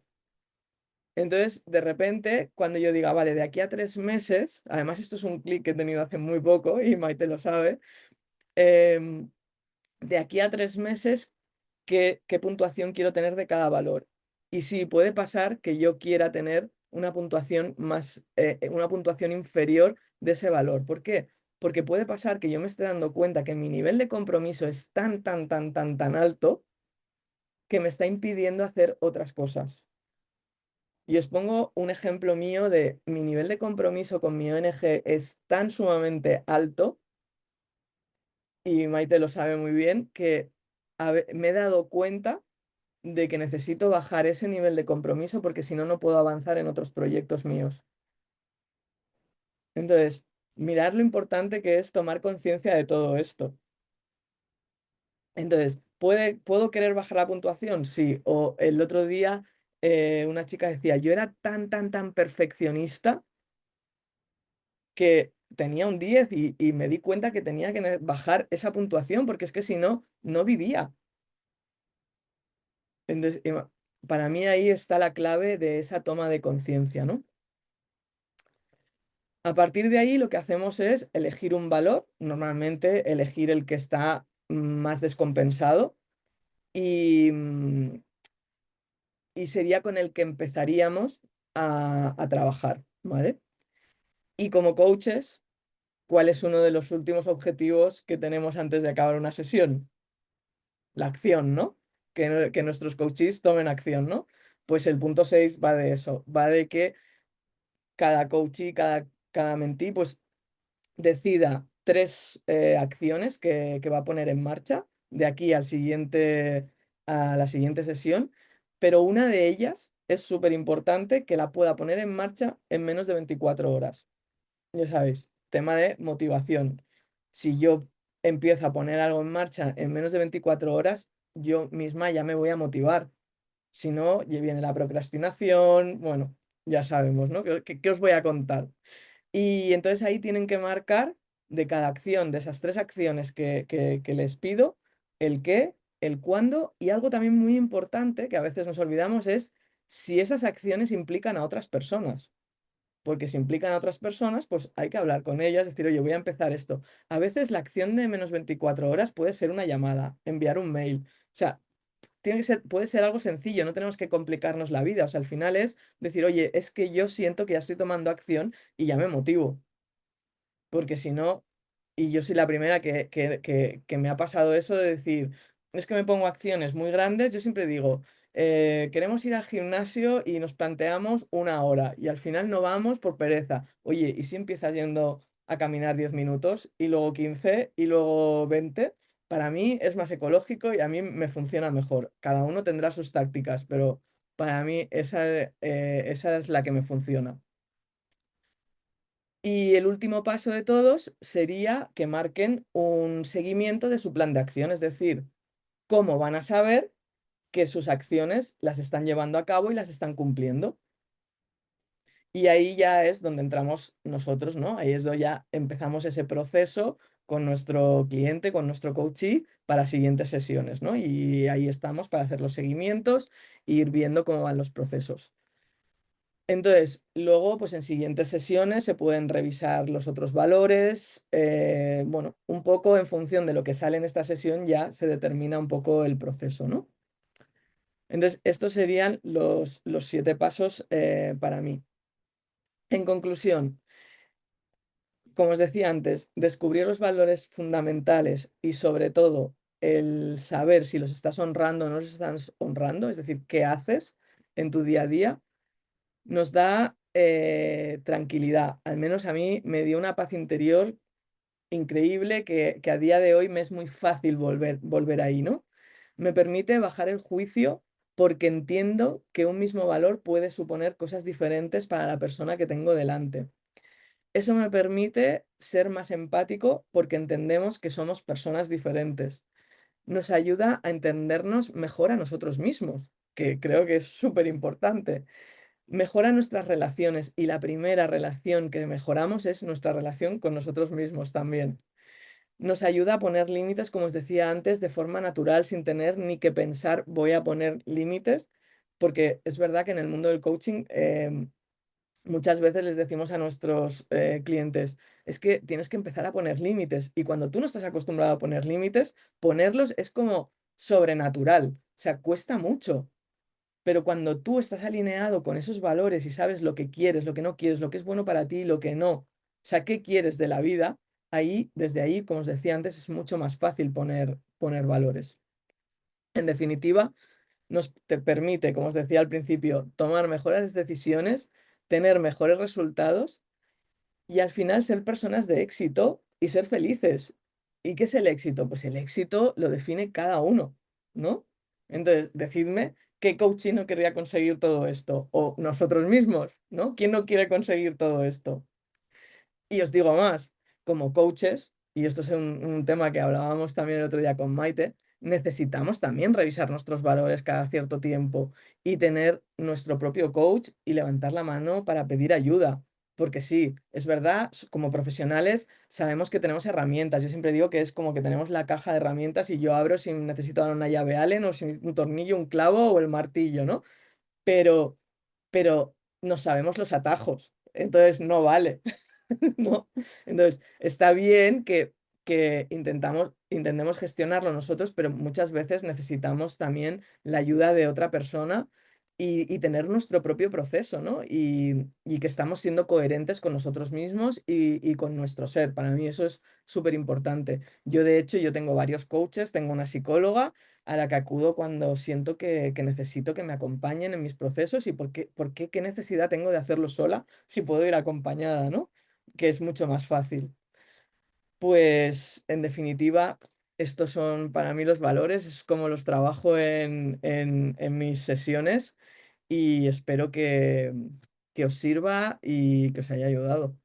Entonces, de repente, cuando yo diga, vale, de aquí a 3 meses, además esto es un clic que he tenido hace muy poco y Maite lo sabe, em, de aquí a 3 meses, ¿qué puntuación quiero tener de cada valor? Y sí, puede pasar que yo quiera tener una puntuación una puntuación inferior de ese valor. ¿Por qué? Porque puede pasar que yo me esté dando cuenta que mi nivel de compromiso es tan, tan, tan, tan, tan alto que me está impidiendo hacer otras cosas. Y os pongo un ejemplo mío de mi nivel de compromiso con mi ONG es tan sumamente alto, y Maite lo sabe muy bien, que me he dado cuenta de que necesito bajar ese nivel de compromiso porque si no, no puedo avanzar en otros proyectos míos. Entonces, mirar lo importante que es tomar conciencia de todo esto. Entonces, ¿puedo querer bajar la puntuación? Sí. O el otro día una chica decía, yo era tan, tan, tan perfeccionista que tenía un 10 y me di cuenta que tenía que bajar esa puntuación porque es que si no, no vivía. Entonces, para mí ahí está la clave de esa toma de conciencia, ¿no? A partir de ahí lo que hacemos es elegir un valor, normalmente elegir el que está más descompensado y, y sería con el que empezaríamos a trabajar, ¿vale? Y como coaches, ¿cuál es uno de los últimos objetivos que tenemos antes de acabar una sesión? La acción, ¿no? Que nuestros coaches tomen acción, ¿no? Pues el punto 6 va de eso, va de que cada coachee, cada mentee, pues decida 3 acciones que va a poner en marcha de aquí a la siguiente sesión, pero una de ellas es súper importante que la pueda poner en marcha en menos de 24 horas. Ya sabéis, tema de motivación. Si yo empiezo a poner algo en marcha en menos de 24 horas, yo misma ya me voy a motivar. Si no, ya viene la procrastinación, bueno, ya sabemos, ¿no? ¿Qué os voy a contar? Y entonces ahí tienen que marcar de cada acción, de esas 3 acciones que les pido, el qué, el cuándo y algo también muy importante que a veces nos olvidamos es si esas acciones implican a otras personas. Porque si implican a otras personas, pues hay que hablar con ellas, decir, oye, voy a empezar esto. A veces la acción de menos 24 horas puede ser una llamada, enviar un mail. O sea, puede ser algo sencillo, no tenemos que complicarnos la vida. O sea, al final es decir, oye, es que yo siento que ya estoy tomando acción y ya me motivo. Porque si no, y yo soy la primera que me ha pasado eso de decir, es que me pongo acciones muy grandes, yo siempre digo, queremos ir al gimnasio y nos planteamos 1 hora y al final no vamos por pereza. Oye, ¿y si empiezas yendo a caminar 10 minutos y luego 15 y luego 20? Para mí es más ecológico y a mí me funciona mejor. Cada uno tendrá sus tácticas, pero para mí esa es la que me funciona. Y el último paso de todos sería que marquen un seguimiento de su plan de acción, es decir, cómo van a saber que sus acciones las están llevando a cabo y las están cumpliendo. Y ahí ya es donde entramos nosotros, ¿no? Ahí es donde ya empezamos ese proceso con nuestro cliente, con nuestro coachee para siguientes sesiones, ¿no? Y ahí estamos para hacer los seguimientos e ir viendo cómo van los procesos. Entonces, luego, pues en siguientes sesiones se pueden revisar los otros valores. Bueno, un poco en función de lo que sale en esta sesión ya se determina un poco el proceso, ¿no? Entonces, estos serían los 7 pasos para mí. En conclusión, como os decía antes, descubrir los valores fundamentales y sobre todo el saber si los estás honrando o no los estás honrando, es decir, qué haces en tu día a día nos da tranquilidad. Al menos a mí me dio una paz interior increíble que a día de hoy me es muy fácil volver ahí, ¿no? Me permite bajar el juicio porque entiendo que un mismo valor puede suponer cosas diferentes para la persona que tengo delante. Eso me permite ser más empático porque entendemos que somos personas diferentes. Nos ayuda a entendernos mejor a nosotros mismos, que creo que es súper importante. Mejora nuestras relaciones y la primera relación que mejoramos es nuestra relación con nosotros mismos también. Nos ayuda a poner límites, como os decía antes, de forma natural, sin tener ni que pensar voy a poner límites, porque es verdad que en el mundo del coaching muchas veces les decimos a nuestros clientes, es que tienes que empezar a poner límites y cuando tú no estás acostumbrado a poner límites, ponerlos es como sobrenatural, o sea, cuesta mucho. Pero cuando tú estás alineado con esos valores y sabes lo que quieres, lo que no quieres, lo que es bueno para ti, lo que no, o sea, qué quieres de la vida, ahí, desde ahí, como os decía antes, es mucho más fácil poner valores. En definitiva, nos te permite, como os decía al principio, tomar mejores decisiones, tener mejores resultados y al final ser personas de éxito y ser felices. ¿Y qué es el éxito? Pues el éxito lo define cada uno, ¿no? Entonces, decidme qué coaching no querría conseguir todo esto, o nosotros mismos, ¿no? ¿Quién no quiere conseguir todo esto? Y os digo más, como coaches, y esto es un tema que hablábamos también el otro día con Maite, necesitamos también revisar nuestros valores cada cierto tiempo y tener nuestro propio coach y levantar la mano para pedir ayuda. Porque sí, es verdad, como profesionales sabemos que tenemos herramientas. Yo siempre digo que es como que tenemos la caja de herramientas y yo abro si necesito dar una llave Allen o si necesito un tornillo, un clavo o el martillo, ¿no? Pero, pero no sabemos los atajos. Entonces no vale. ¿No? Entonces, está bien que intentemos gestionarlo nosotros, pero muchas veces necesitamos también la ayuda de otra persona y tener nuestro propio proceso, ¿no? Y que estamos siendo coherentes con nosotros mismos y con nuestro ser. Para mí eso es súper importante. Yo, de hecho, yo tengo varios coaches, tengo una psicóloga a la que acudo cuando siento que necesito que me acompañen en mis procesos y qué necesidad tengo de hacerlo sola si puedo ir acompañada, ¿no? Que es mucho más fácil. Pues, en definitiva, estos son para mí los valores, es como los trabajo en mis sesiones y espero que os sirva y que os haya ayudado.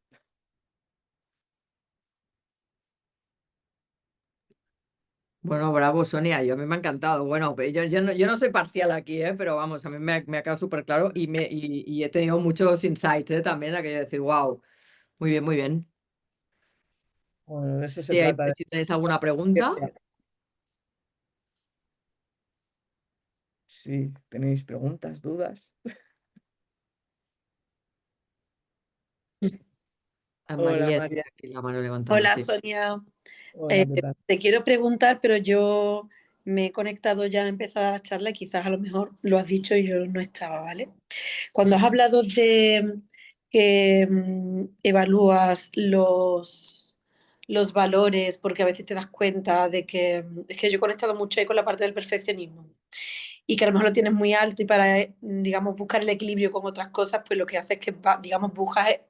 Bueno, bravo, Sonia. A mí me ha encantado. Bueno, pues yo no soy parcial aquí, pero vamos, a mí me ha quedado súper claro y he tenido muchos insights, también, aquello de decir, wow, muy bien, muy bien. Bueno, de eso se Si, trata. si tenéis alguna pregunta. Si tenéis preguntas, dudas. A Hola, María, María. aquí la mano levantada, Hola sí. Sonia. Hola, ¿qué tal? Te quiero preguntar, pero yo me he conectado ya a empezar la charla y quizás a lo mejor lo has dicho y yo no estaba, ¿vale? Cuando has hablado de que evalúas los valores, porque a veces te das cuenta de que es que yo he conectado mucho ahí con la parte del perfeccionismo y que a lo mejor lo tienes muy alto y para, digamos, buscar el equilibrio con otras cosas, pues lo que haces es que, digamos,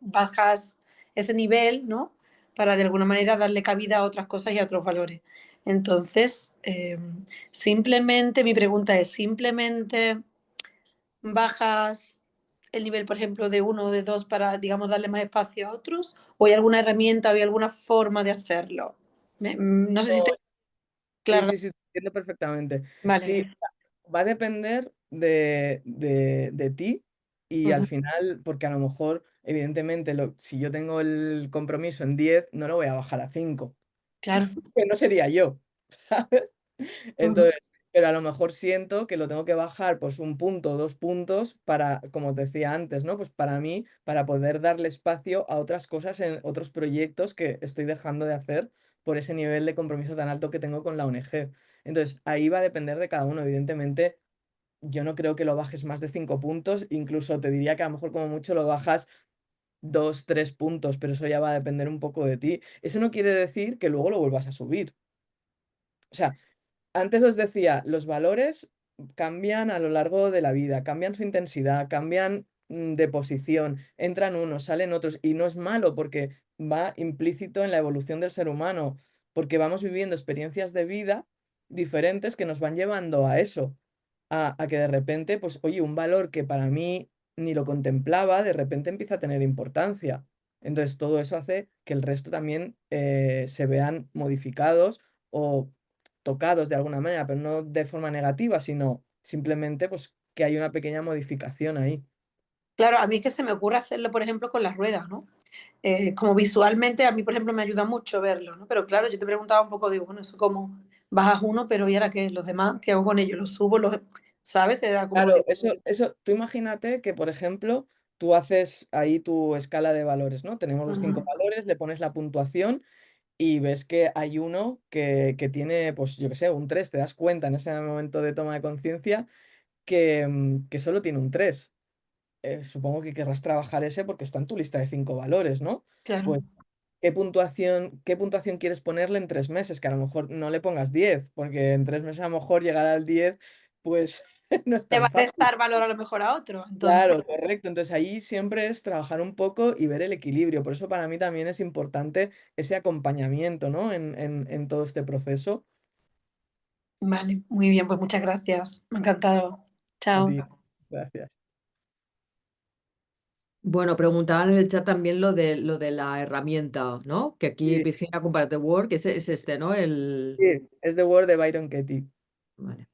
bajas ese nivel, ¿no? Para de alguna manera darle cabida a otras cosas y a otros valores. Entonces, simplemente, mi pregunta es, ¿simplemente bajas el nivel, por ejemplo, de uno o de dos para, digamos, darle más espacio a otros? ¿O hay alguna herramienta o hay alguna forma de hacerlo? No sé si No, te... sí, Claro, sí, sí, te entiendo perfectamente. vale. Sí, va a depender de ti y al Ujú, final, porque a lo mejor, evidentemente, si yo tengo el compromiso en 10 no lo voy a bajar a 5 claro. que no sería yo, ¿sabes? Ujú. Entonces, pero a lo mejor siento que lo tengo que bajar pues un punto, 2 puntos para, como te decía antes, ¿no? Pues para mí, para poder darle espacio a otras cosas en otros proyectos que estoy dejando de hacer por ese nivel de compromiso tan alto que tengo con la ONG. Entonces, ahí va a depender de cada uno. Evidentemente, yo no creo que lo bajes más de 5 puntos, incluso te diría que a lo mejor como mucho lo bajas 2, 3 puntos, pero eso ya va a depender un poco de ti. Eso no quiere decir que luego lo vuelvas a subir. O sea, antes os decía, los valores cambian a lo largo de la vida, cambian su intensidad, cambian de posición, entran unos, salen otros, y no es malo porque va implícito en la evolución del ser humano, porque vamos viviendo experiencias de vida diferentes que nos van llevando a eso, a que de repente, pues, oye, un valor que para mí ni lo contemplaba, de repente empieza a tener importancia. Entonces, todo eso hace que el resto también se vean modificados o tocados de alguna manera, pero no de forma negativa, sino simplemente pues que hay una pequeña modificación ahí. Claro, a mí es que se me ocurre hacerlo, por ejemplo, con las ruedas, ¿no? Como visualmente, a mí, por ejemplo, me ayuda mucho verlo, ¿no? Pero claro, yo te preguntaba un poco, digo, bueno, eso como bajas uno, pero ¿y ahora qué? ¿Los demás? ¿Qué hago con ellos? ¿Los subo? ¿sabes? Era como Claro, de, tú imagínate que, por ejemplo, tú haces ahí tu escala de valores, ¿no? Tenemos los 5 ujú, valores, le pones la puntuación y ves que hay uno que tiene, pues yo qué sé, un 3. Te das cuenta en ese momento de toma de conciencia que solo tiene un 3. Supongo que querrás trabajar ese porque está en tu lista de 5 valores, ¿no? claro. Pues, qué puntuación quieres ponerle en 3 meses? Que a lo mejor no le pongas 10, porque en 3 meses a lo mejor llegar al 10, pues no es Te va tan a fácil. restar valor a lo mejor a otro. Entonces, Claro, correcto. Entonces ahí siempre es trabajar un poco y ver el equilibrio. Por eso para mí también es importante ese acompañamiento, ¿no? En todo este proceso. vale, muy bien, pues muchas gracias. Me ha encantado. A Chao. ti. Gracias. Bueno, preguntaban en el chat también lo de la herramienta, ¿no? Que aquí Sí, Virginia Comparative Work es este, ¿no? sí, es The Word de Byron Katie. Vale,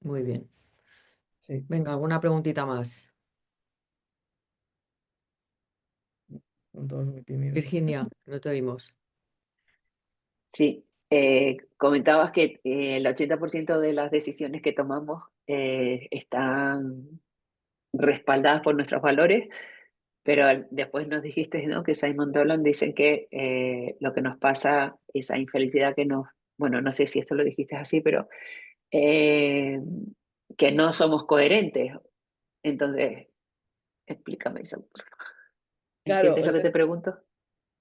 muy bien. Sí, Venga, ¿alguna preguntita más? son todos muy tímidos. Virginia, que no te oímos. Sí, comentabas que el 80% de las decisiones que tomamos están respaldadas por nuestros valores, pero después nos dijiste, ¿no? Que Simon Dolan dicen que lo que nos pasa, esa infelicidad que nos, bueno, no sé si esto lo dijiste así, pero eh, que no somos coherentes. Entonces, explícame eso. Claro, ¿Entiendes lo que te pregunto?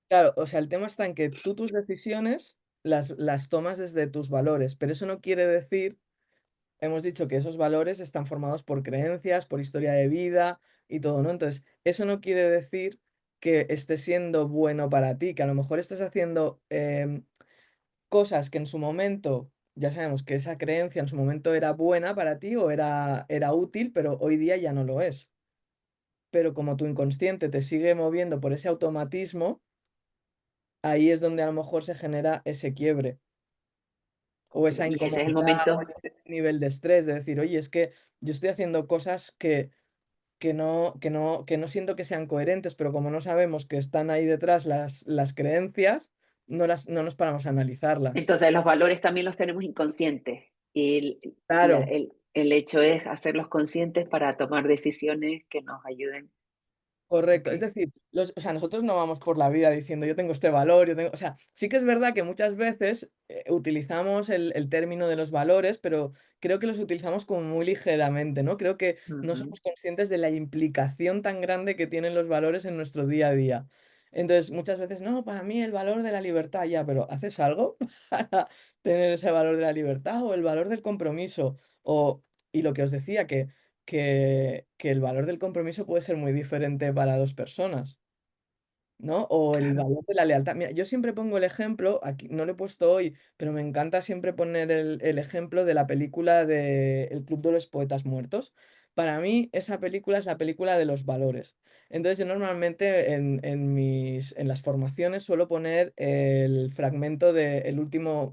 claro, o sea, el tema está en que tú tus decisiones las tomas desde tus valores, pero eso no quiere decir, hemos dicho que esos valores están formados por creencias, por historia de vida y todo, ¿no? Entonces, eso no quiere decir que esté siendo bueno para ti, que a lo mejor estés haciendo cosas que en su momento, ya sabemos que esa creencia en su momento era buena para ti o era útil, pero hoy día ya no lo es. Pero como tu inconsciente te sigue moviendo por ese automatismo, ahí es donde a lo mejor se genera ese quiebre o Ok, esa y ese es el incomodidad o momento. ese nivel de estrés de decir, oye, es que yo estoy haciendo cosas que no siento que sean coherentes, pero como no sabemos que están ahí detrás las creencias, no nos paramos a analizarlas. Entonces, los valores también los tenemos inconscientes. Y Claro. el hecho es hacerlos conscientes para tomar decisiones que nos ayuden. Correcto, Ok. es decir, o sea, nosotros no vamos por la vida diciendo yo tengo este valor, o sea, sí que es verdad que muchas veces utilizamos el término de los valores, pero creo que los utilizamos como muy ligeramente, ¿no? Creo que no Ujú. somos conscientes de la implicación tan grande que tienen los valores en nuestro día a día. Entonces, muchas veces, no, para mí el valor de la libertad, ya, pero ¿haces algo para tener ese valor de la libertad o el valor del compromiso? Y lo que os decía, que el valor del compromiso puede ser muy diferente para dos personas, ¿no? O el Claro. valor de la lealtad. Mira, yo siempre pongo el ejemplo, aquí no lo he puesto hoy, pero me encanta siempre poner el ejemplo de la película de El Club de los Poetas Muertos. Para mí, esa película es la película de los valores. Entonces, yo normalmente en las formaciones suelo poner el fragmento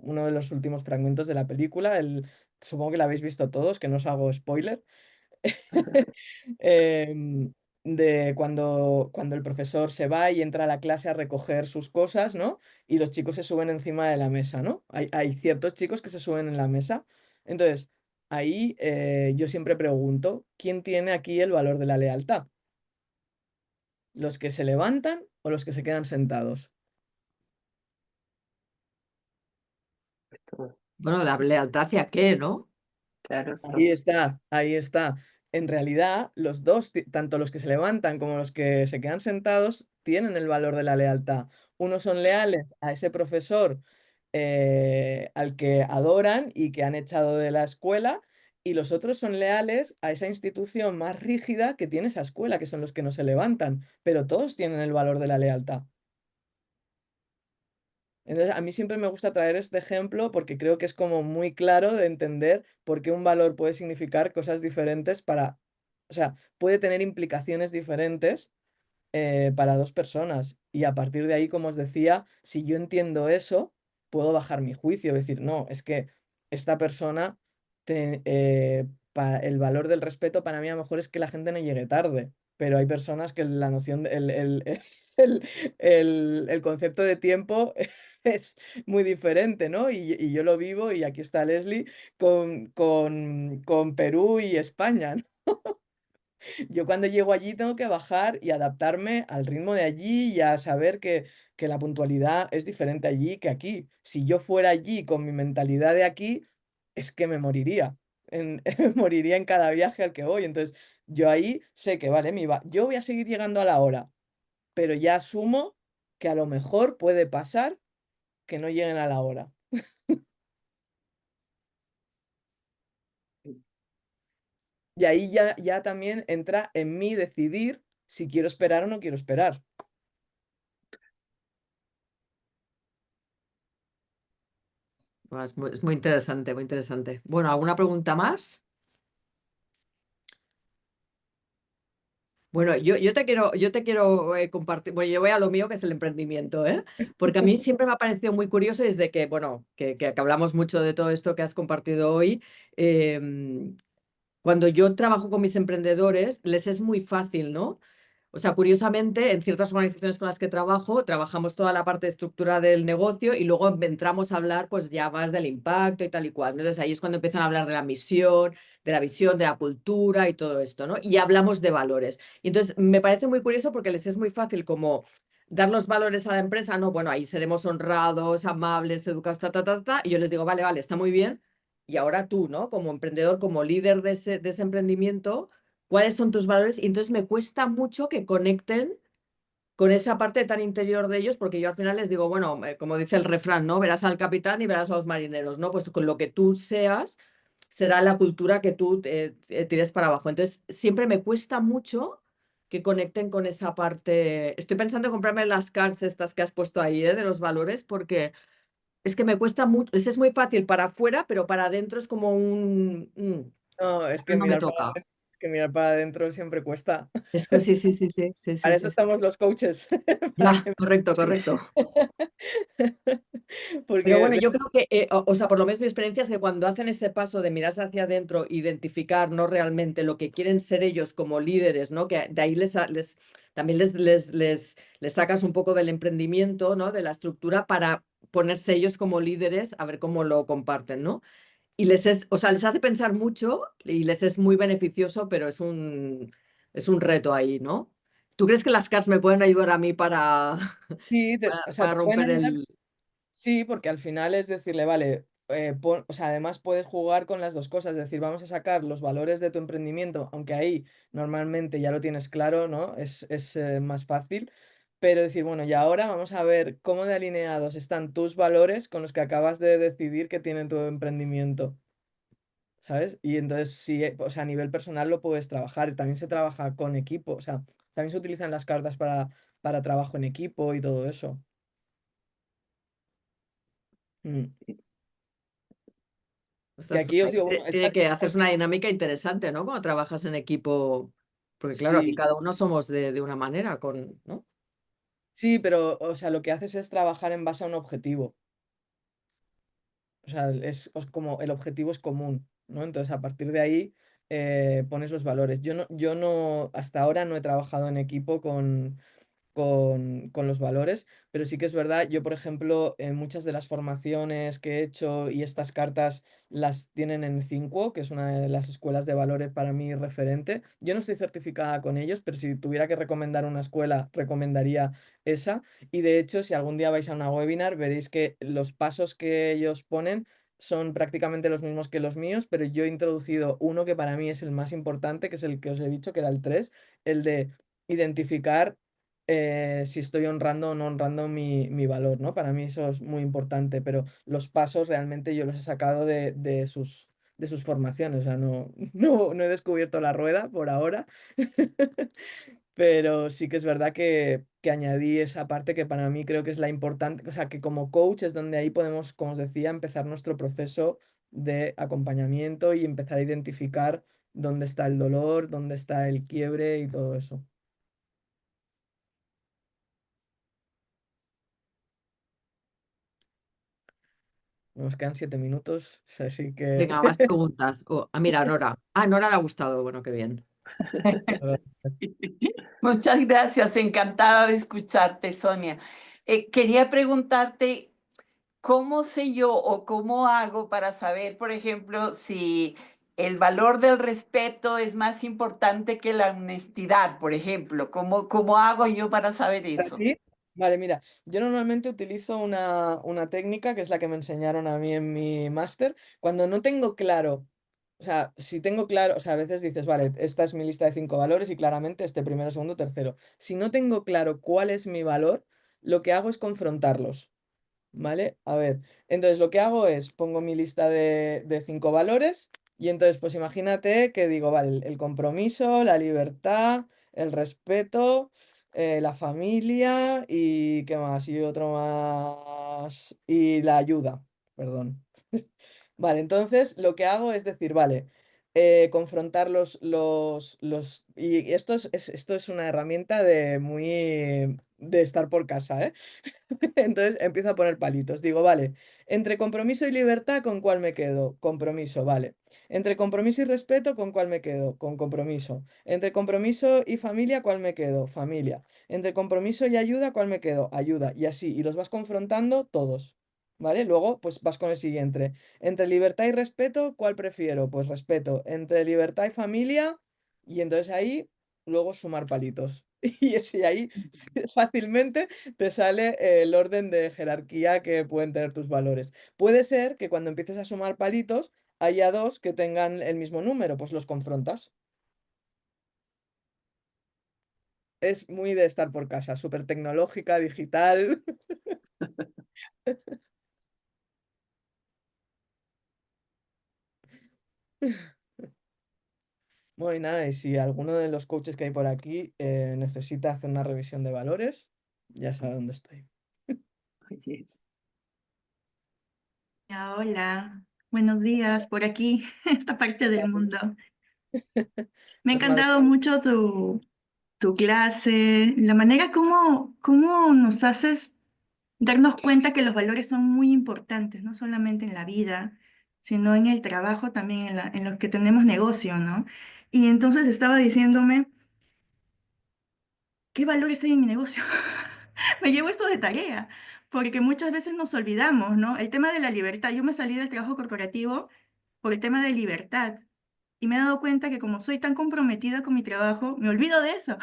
uno de los últimos fragmentos de la película. Supongo que la habéis visto todos, que no os hago spoiler. em, de cuando el profesor se va y entra a la clase a recoger sus cosas, ¿no? Y los chicos se suben encima de la mesa, ¿no? Hay ciertos chicos que se suben en la mesa. Entonces, ahí yo siempre pregunto, ¿quién tiene aquí el valor de la lealtad? ¿Los que se levantan o los que se quedan sentados? Todo. Bueno, la lealtad hacia qué, ¿no? Claro, Ahí está, ahí está. En realidad, los dos, tanto los que se levantan como los que se quedan sentados, tienen el valor de la lealtad. Unos son leales a ese profesor al que adoran y que han echado de la escuela, y los otros son leales a esa institución más rígida que tiene esa escuela, que son los que no se levantan, pero todos tienen el valor de la lealtad. Entonces, a mí siempre me gusta traer este ejemplo porque creo que es como muy claro de entender por qué un valor puede significar cosas diferentes o sea, puede tener implicaciones diferentes para dos personas. Y a partir de ahí, como os decía, si yo entiendo eso, puedo bajar mi juicio, decir, no, es que esta persona, el valor del respeto para mí a lo mejor es que la gente no llegue tarde. pero hay personas que la noción, el, el concepto de tiempo es muy diferente, ¿no? Y yo lo vivo, y aquí está Leslie con Perú y España, ¿no? Yo cuando llego allí tengo que bajar y adaptarme al ritmo de allí y a saber que la puntualidad es diferente allí que aquí. Si yo fuera allí con mi mentalidad de aquí, es que me moriría. Moriría en cada viaje al que voy. Entonces, yo ahí sé que, vale, yo voy a seguir llegando a la hora, pero ya asumo que a lo mejor puede pasar que no lleguen a la hora. Y ahí ya también entra en mí decidir si quiero esperar o no quiero esperar. Es muy interesante, muy interesante. Bueno, ¿alguna pregunta más? Bueno, yo te quiero compartir, bueno, yo voy a lo mío, que es el emprendimiento, ¿eh? Porque a mí siempre me ha parecido muy curioso desde que, bueno, que hablamos mucho de todo esto que has compartido hoy. Cuando yo trabajo con mis emprendedores, les es muy fácil, ¿no? O sea, curiosamente, en ciertas organizaciones con las que trabajo, trabajamos toda la parte de estructura del negocio y luego entramos a hablar pues ya más del impacto y tal y cual, ¿no? Entonces ahí es cuando empiezan a hablar de la misión, de la visión, de la cultura y todo esto, ¿no? Y hablamos de valores. Y entonces me parece muy curioso porque les es muy fácil como dar los valores a la empresa, ¿no? Bueno, ahí seremos honrados, amables, educados, ta, ta, ta, ta. Y yo les digo, vale, vale, está muy bien. Y ahora tú, ¿no? Como emprendedor, como líder de ese emprendimiento, ¿cuáles son tus valores? Y entonces me cuesta mucho que conecten con esa parte tan interior de ellos, porque yo al final les digo, bueno, como dice el refrán, ¿no? Verás al capitán y verás a los marineros, ¿no? Pues con lo que tú seas, será la cultura que tú tires para abajo. Entonces, siempre me cuesta mucho que conecten con esa parte. Estoy pensando en comprarme las cards estas que has puesto ahí, de los valores, porque es que me cuesta mucho. Es muy fácil para afuera, pero para adentro es como No, no me toca. es que mirar para adentro siempre cuesta. Es que sí, sí, sí, sí, sí, Para sí, eso sí, sí. estamos los coaches, para Ya, que correcto, correcto. Pero porque bueno, yo creo que, o sea, por lo menos mi experiencia es que cuando hacen ese paso de mirarse hacia adentro, identificar no realmente lo que quieren ser ellos como líderes, ¿no? Que de ahí también les sacas un poco del emprendimiento, ¿no? De la estructura para ponerse ellos como líderes, a ver cómo lo comparten, ¿no? Y o sea, les hace pensar mucho y les es muy beneficioso, pero es un reto ahí, ¿no? ¿Tú crees que las CARS me pueden ayudar a mí para, sí, para, o sea, para te pueden romper ayudar. el... Sí, porque al final es decirle, vale, o sea, además puedes jugar con las dos cosas, es decir, vamos a sacar los valores de tu emprendimiento, aunque ahí normalmente ya lo tienes claro, ¿no? Es más fácil, pero decir, bueno, y ahora vamos a ver cómo de alineados están tus valores con los que acabas de decidir que tiene tu emprendimiento, ¿sabes? Y entonces sí, o sea, a nivel personal lo puedes trabajar, también se trabaja con equipo, o sea, también se utilizan las cartas para trabajo en equipo y todo eso. Mm. Que Ostras, pues aquí os ahí digo, bueno, tiene que hacerse una dinámica interesante, ¿no? Cuando trabajas en equipo, porque claro, aquí sí, cada uno somos de una manera, ¿no? sí, pero, o sea, lo que haces es trabajar en base a un objetivo. O sea, como el objetivo es común, ¿no? Entonces, a partir de ahí pones los valores. Yo no, hasta ahora no he trabajado en equipo con los valores, pero sí que es verdad, yo por ejemplo, en muchas de las formaciones que he hecho y estas cartas las tienen en Cinco, que es una de las escuelas de valores para mí referente. Yo no estoy certificada con ellos, pero si tuviera que recomendar una escuela, recomendaría esa. Y de hecho, si algún día vais a una webinar, veréis que los pasos que ellos ponen son prácticamente los mismos que los míos, pero yo he introducido uno que para mí es el más importante, que es el que os he dicho, que era el 3, el de identificar si estoy honrando o no honrando mi valor, ¿no? Para mí eso es muy importante, pero los pasos realmente yo los he sacado de sus formaciones, o sea, no, no he descubierto la rueda por ahora, pero sí que es verdad que añadí esa parte que para mí creo que es la importante, o sea, que como coach es donde ahí podemos, como os decía, empezar nuestro proceso de acompañamiento y empezar a identificar dónde está el dolor, dónde está el quiebre y todo eso. Nos quedan 7 minutos, así que Venga, más preguntas. Mira, Nora. Nora le ha gustado. Bueno, qué bien. Muchas gracias, encantada de escucharte, Sonia. Quería preguntarte, ¿cómo sé yo o cómo hago para saber, por ejemplo, si el valor del respeto es más importante que la honestidad, por ejemplo? ¿Cómo hago yo para saber ¿Para eso? ti? Vale, mira, yo normalmente utilizo una técnica que es la que me enseñaron a mí en mi máster. Cuando no tengo claro, o sea, si tengo claro, o sea, a veces dices, vale, esta es mi lista de 5 valores y claramente este primero, segundo, tercero. Si no tengo claro cuál es mi valor, lo que hago es confrontarlos. ¿Vale? A ver, entonces lo que hago es pongo mi lista de 5 valores y entonces pues imagínate que digo, vale, el compromiso, la libertad, el respeto, la familia y ¿qué más? Y otro más y la ayuda, perdón. Vale, entonces lo que hago es decir, vale, confrontar y esto es una herramienta de estar por casa, ¿eh? Entonces empiezo a poner palitos. Digo, vale, entre compromiso y libertad, ¿con cuál me quedo? Compromiso, vale. Entre compromiso y respeto, ¿con cuál me quedo? Con compromiso. Entre compromiso y familia, ¿cuál me quedo? Familia. Entre compromiso y ayuda, ¿cuál me quedo? Ayuda. Y así, y los vas confrontando todos. ¿Vale? Luego, pues vas con el siguiente. Entre libertad y respeto, ¿cuál prefiero? Pues respeto. Entre libertad y familia, y entonces ahí, luego sumar palitos. Y así ahí fácilmente te sale el orden de jerarquía que pueden tener tus valores. Puede ser que cuando empieces a sumar palitos haya dos que tengan el mismo número, pues los confrontas. Es muy de estar por casa, súper tecnológica, digital. Bueno, y nada, y si alguno de los coaches que hay por aquí necesita hacer una revisión de valores, ya sabe dónde estoy. Oye, Hola, buenos días por aquí, esta parte del mundo. Me ha Pues madre, encantado mucho tu clase, la manera como nos haces darnos cuenta que los valores son muy importantes, no solamente en la vida, sino en el trabajo, también en los que tenemos negocio, ¿no? Y entonces estaba diciéndome, ¿qué valores hay en mi negocio? Me llevo esto de tarea, porque muchas veces nos olvidamos, ¿no? El tema de la libertad. Yo me salí del trabajo corporativo por el tema de libertad y me he dado cuenta que como soy tan comprometida con mi trabajo, me olvido de eso,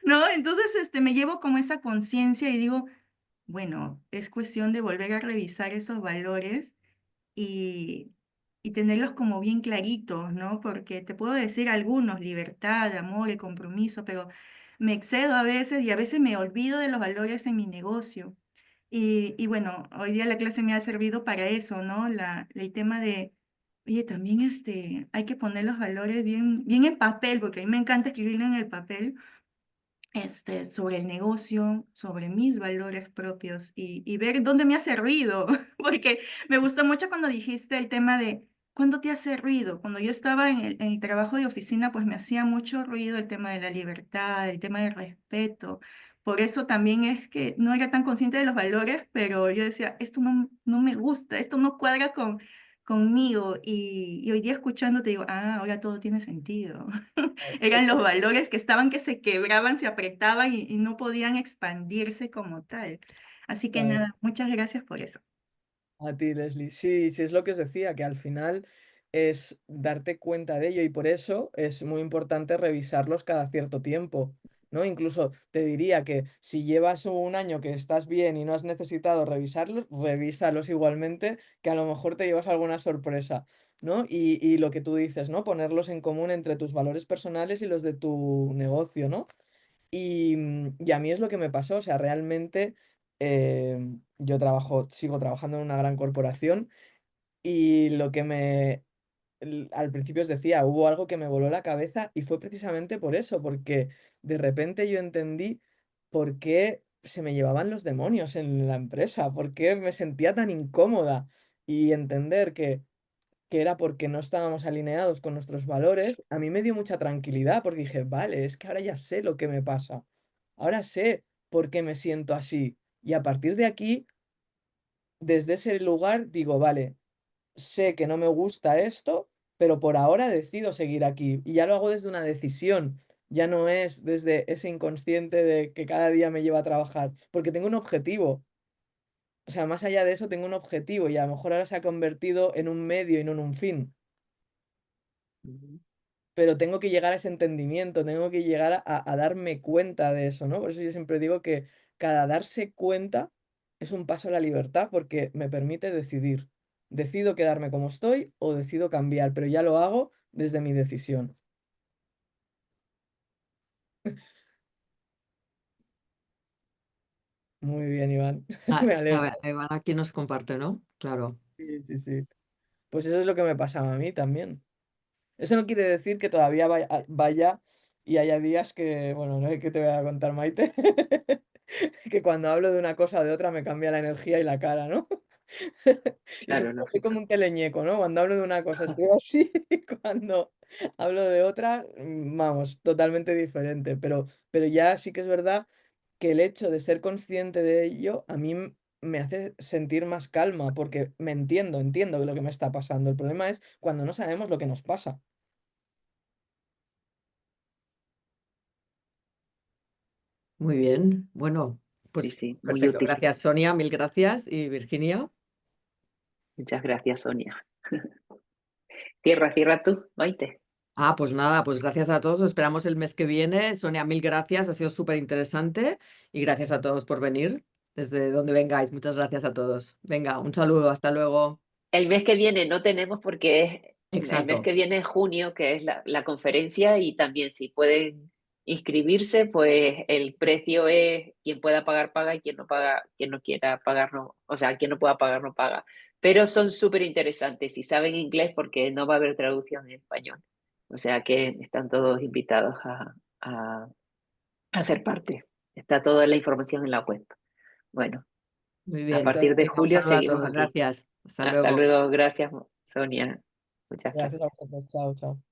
¿no? Entonces, me llevo como esa conciencia y digo, bueno, es cuestión de volver a revisar esos valores y, y tenerlos como bien claritos, ¿no? Porque te puedo decir algunos, libertad, amor, el compromiso, pero me excedo a veces y a veces me olvido de los valores en mi negocio. Y bueno, hoy día la clase me ha servido para eso, ¿no? El tema de, oye, también hay que poner los valores bien, bien en papel, porque a mí me encanta escribirlo en el papel, sobre el negocio, sobre mis valores propios y ver dónde me hace ruido, porque me gustó mucho cuando dijiste el tema de cuándo te hace ruido. Cuando yo estaba en el trabajo de oficina, pues me hacía mucho ruido el tema de la libertad, el tema del respeto. Por eso también es que no era tan consciente de los valores, pero yo decía, esto no me gusta, esto no cuadra conmigo. Y hoy día escuchando te digo, ah, ahora todo tiene sentido. Eran los valores que estaban que se quebraban, se apretaban y no podían expandirse como tal. Así que Claro. nada, muchas gracias por eso. A ti, Leslie. Sí, sí, es lo que os decía, que al final es darte cuenta de ello y por eso es muy importante revisarlos cada cierto tiempo, ¿no? Incluso te diría que si llevas un año que estás bien y no has necesitado revisarlos, revísalos igualmente, que a lo mejor te llevas alguna sorpresa, ¿no? Y lo que tú dices, ¿no? Ponerlos en común entre tus valores personales y los de tu negocio, ¿no? Y a mí es lo que me pasó, o sea, realmente yo sigo trabajando en una gran corporación y lo que al principio os decía, hubo algo que me voló la cabeza y fue precisamente por eso, porque de repente yo entendí por qué se me llevaban los demonios en la empresa, por qué me sentía tan incómoda y entender que era porque no estábamos alineados con nuestros valores, a mí me dio mucha tranquilidad porque dije, vale, es que ahora ya sé lo que me pasa, ahora sé por qué me siento así. Y a partir de aquí, desde ese lugar, digo, vale, sé que no me gusta esto, pero por ahora decido seguir aquí y ya lo hago desde una decisión, ya no es desde ese inconsciente de que cada día me lleva a trabajar, porque tengo un objetivo. O sea, más allá de eso tengo un objetivo y a lo mejor ahora se ha convertido en un medio y no en un fin, Ujú. pero tengo que llegar a ese entendimiento, tengo que llegar a darme cuenta de eso, ¿no? Por eso yo siempre digo que cada darse cuenta es un paso a la libertad porque me permite decidir. Decido quedarme como estoy o decido cambiar, pero ya lo hago desde mi decisión. Muy bien, Iván. Ah, Me a alegro. ver, Iván aquí nos comparte, ¿no? Claro. Sí, sí, sí. Pues eso es lo que me pasaba a mí también. Eso no quiere decir que todavía vaya y haya días que, bueno, no sé qué te voy a contar, Maite, que cuando hablo de una cosa o de otra me cambia la energía y la cara, ¿no? Y Claro, soy como lógico. un teleñeco, ¿no? Cuando hablo de una cosa estoy así, y cuando hablo de otra, vamos, totalmente diferente. Pero ya sí que es verdad que el hecho de ser consciente de ello a mí me hace sentir más calma porque entiendo lo que me está pasando. El problema es cuando no sabemos lo que nos pasa. Muy bien. Bueno, Sí, pues sí, muy perfecto. útil. Gracias, Sonia. Mil gracias. Y Virginia. Muchas gracias, Sonia. Cierra tú, Maite. Ah, pues nada, pues gracias a todos. Os esperamos el mes que viene. Sonia, mil gracias. Ha sido súper interesante. Y gracias a todos por venir desde donde vengáis. Muchas gracias a todos. Venga, un saludo. Hasta luego. El mes que viene no tenemos porque el mes Exacto. que viene es junio, que es la conferencia, y también si pueden inscribirse, pues el precio es quien pueda pagar, paga, y quien no paga, quien no quiera pagar, no, o sea, quien no pueda pagar, no paga. Pero son súper interesantes si saben inglés porque no va a haber traducción en español. O sea que están todos invitados a ser parte. Está toda la información en la web. Bueno, Muy a bien. partir de Venga, un julio saludo a seguimos todos. aquí. Gracias. Hasta Hasta luego. luego, gracias, Sonia. Muchas gracias. Gracias a vosotros. Chao, chao.